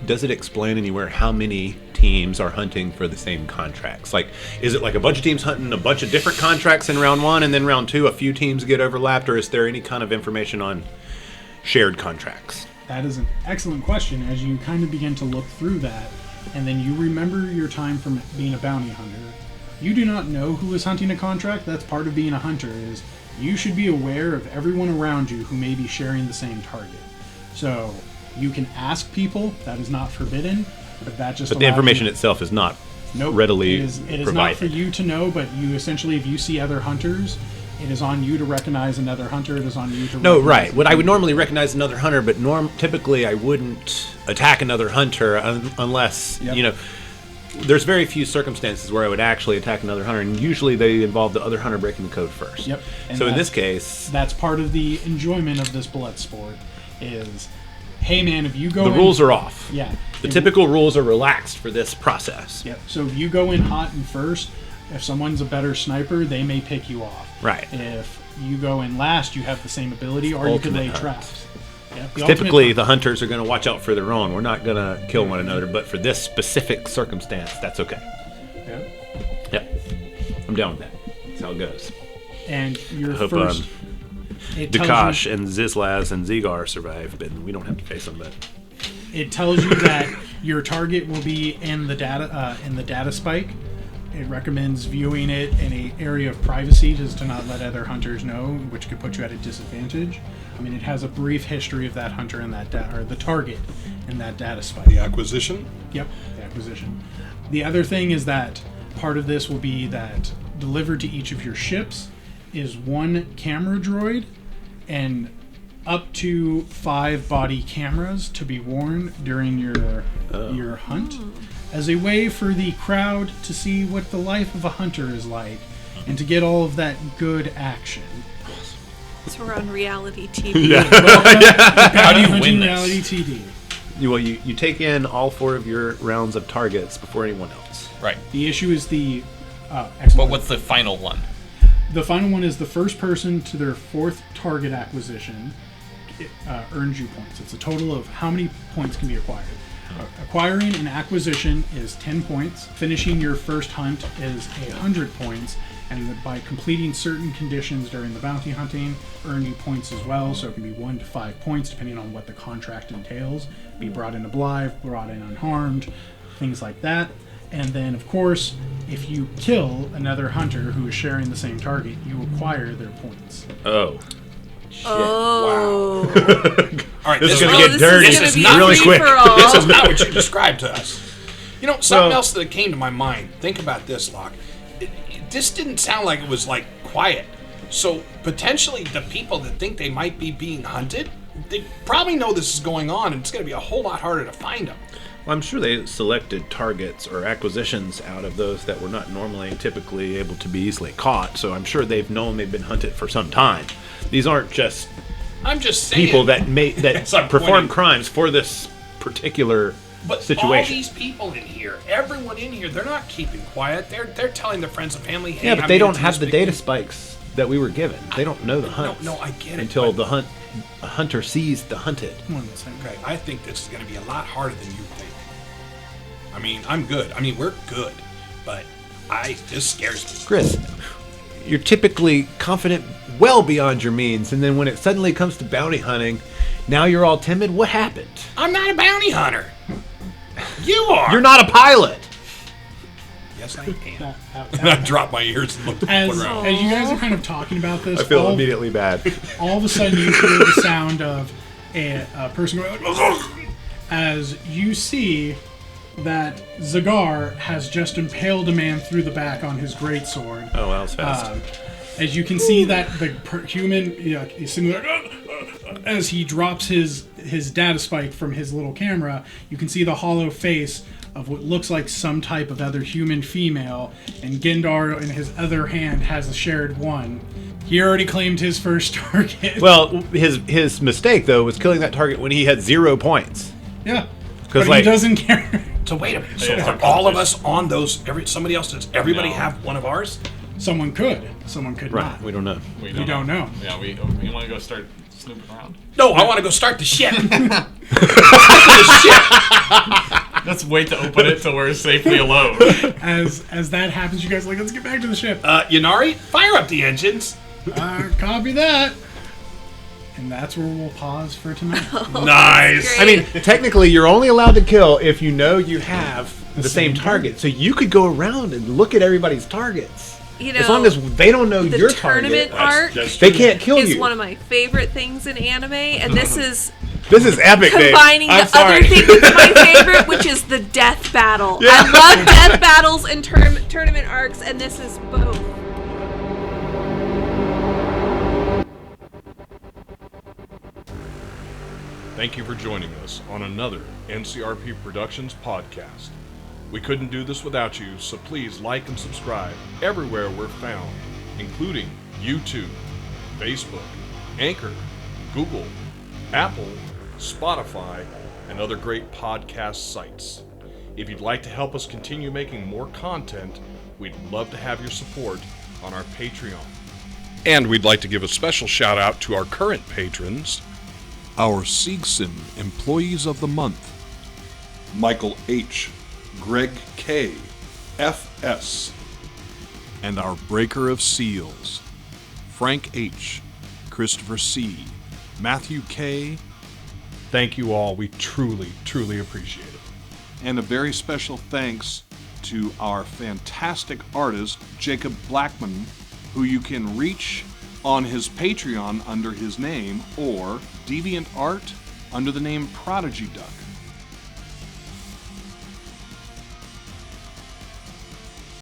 explain anywhere how many teams are hunting for the same contracts? Is it a bunch of teams hunting a bunch of different contracts in round 1, and then round 2 a few teams get overlapped, or is there any kind of information on shared contracts? That is an excellent question. As you kind of begin to look through that, and then you remember your time from being a bounty hunter, you do not know who is hunting a contract. That's part of being a hunter, is you should be aware of everyone around you who may be sharing the same target. So you can ask people, that is not forbidden, but that just But the information itself is not readily it is provided. not for you to know, but you essentially, if you see other hunters, it is on you to recognize another hunter. It is on you to No, recognize right. What I would normally recognize another hunter, but typically I wouldn't attack another hunter unless, Yep. There's very few circumstances where I would actually attack another hunter, and usually they involve the other hunter breaking the code first. Yep. And So in this case, that's part of the enjoyment of this blood sport is, hey man, if you go the rules are off. Yeah. The typical rules are relaxed for this process. Yep. So if you go in hot and first, if someone's a better sniper, they may pick you off. Right. If you go in last, you have the same ability, or you could lay Ultimate hunt. traps. Yep. The Typically, ultimate the hunters are going to watch out for their own. We're not going to kill one another, but for this specific circumstance, that's okay. Yep. Yep. I'm down with that. That's how it goes. And your I hope first. It tells Dukash you- and Zizlaz and Zigar survive, but we don't have to face them. But It tells you that your target will be in the data spike. It recommends viewing it in an area of privacy, just to not let other hunters know, which could put you at a disadvantage. I mean, it has a brief history of that hunter and that or the target in that data spike. The acquisition? Yep, the acquisition. The other thing is that part of this will be that delivered to each of your ships is one camera droid and up to 5 body cameras to be worn during your hunt, as a way for the crowd to see what the life of a hunter is like and to get all of that good action. So we're on reality TV. How do you Hunting win reality this? TV. you take in all 4 of your rounds of targets before anyone else. Right. The issue is the But excellent. what's the final one? The final one is the first person to their 4th target acquisition earns you points. It's a total of how many points can be acquired. Acquiring an acquisition is 10 points. Finishing your first hunt is 100 points. And by completing certain conditions during the bounty hunting, earn you points as well. So it can be 1 to 5 points depending on what the contract entails. Be brought in alive, brought in unharmed, things like that. And then, of course, if you kill another hunter who is sharing the same target, you acquire their points. Oh. Oh. All right, This is this going to get dirty this is not really quick. This is not what you described to us. You know, something else that came to my mind. Think about this, Locke. This didn't sound like it was, like, quiet. So, potentially, the people that think they might be being hunted, they probably know this is going on, and it's going to be a whole lot harder to find them. Well, I'm sure they selected targets or acquisitions out of those that were not normally typically able to be easily caught, so I'm sure they've known they've been hunted for some time. These aren't just I'm just saying. people that Yes, I'm perform pointing. crimes for this particular But all situation. these people in here, everyone in here, they're not keeping quiet. They're telling their friends and family, hey, Yeah, but I'm they don't into have this the big data thing. spikes that we were given. They don't know the hunt. No, I get it. until but- a hunter sees the hunted. One the same. Okay, I think this is going to be a lot harder than you think. I mean, I'm good. I mean, we're good, but this scares me. Grist, you're typically confident well beyond your means, and then when it suddenly comes to bounty hunting, now you're all timid. What happened? I'm not a bounty hunter. You are. You're not a pilot. Yes, I am. And I dropped my ears and looked As around. you guys are kind of talking about this, I feel all, immediately bad. all of a sudden you hear the sound of a person going like, as you see that Zagar has just impaled a man through the back on his greatsword. Oh, that was fast. As you can see that the human is sitting there, as he drops his data spike from his little camera, you can see the hollow face of what looks like some type of other human female, and Gendar in his other hand has a shared one. He already claimed his first target. Well, his mistake though was killing that target when he had 0 points. Yeah, 'Cause, but like- he doesn't care. So wait a minute. So Yeah, are all of us on those? Somebody else does. Everybody No. have one of ours? Someone could not. We don't know. We don't know. Yeah, we want to go start snooping around. No, I want to go start the ship. Let's wait to open it till we're safely alone. As that happens, you guys are like, let's get back to the ship. Yanari, fire up the engines. Copy that. And that's where we'll pause for tonight. Nice. Great. I mean, technically, you're only allowed to kill if you know you have the same target. So you could go around and look at everybody's targets. You know, As long as they don't know the your tournament target, arc they can't kill is you. one of my favorite things in anime, and this is This is epic, babe. combining I'm the sorry. other thing that's my favorite, which is the death battle. Yeah. I love death battles and tournament arcs, and this is both. Thank you for joining us on another NCRP Productions podcast. We couldn't do this without you, so please like and subscribe everywhere we're found, including YouTube, Facebook, Anchor, Google, Apple, Spotify, and other great podcast sites. If you'd like to help us continue making more content, we'd love to have your support on our Patreon. And we'd like to give a special shout out to our current patrons, our Siegson Employees of the Month, Michael H., Greg K., F.S., and our Breaker of Seals, Frank H., Christopher C., Matthew K. Thank you all. We truly, truly appreciate it. And a very special thanks to our fantastic artist, Jacob Blackmon, who you can reach on his Patreon under his name, or Deviant Art under the name Prodigy Duck.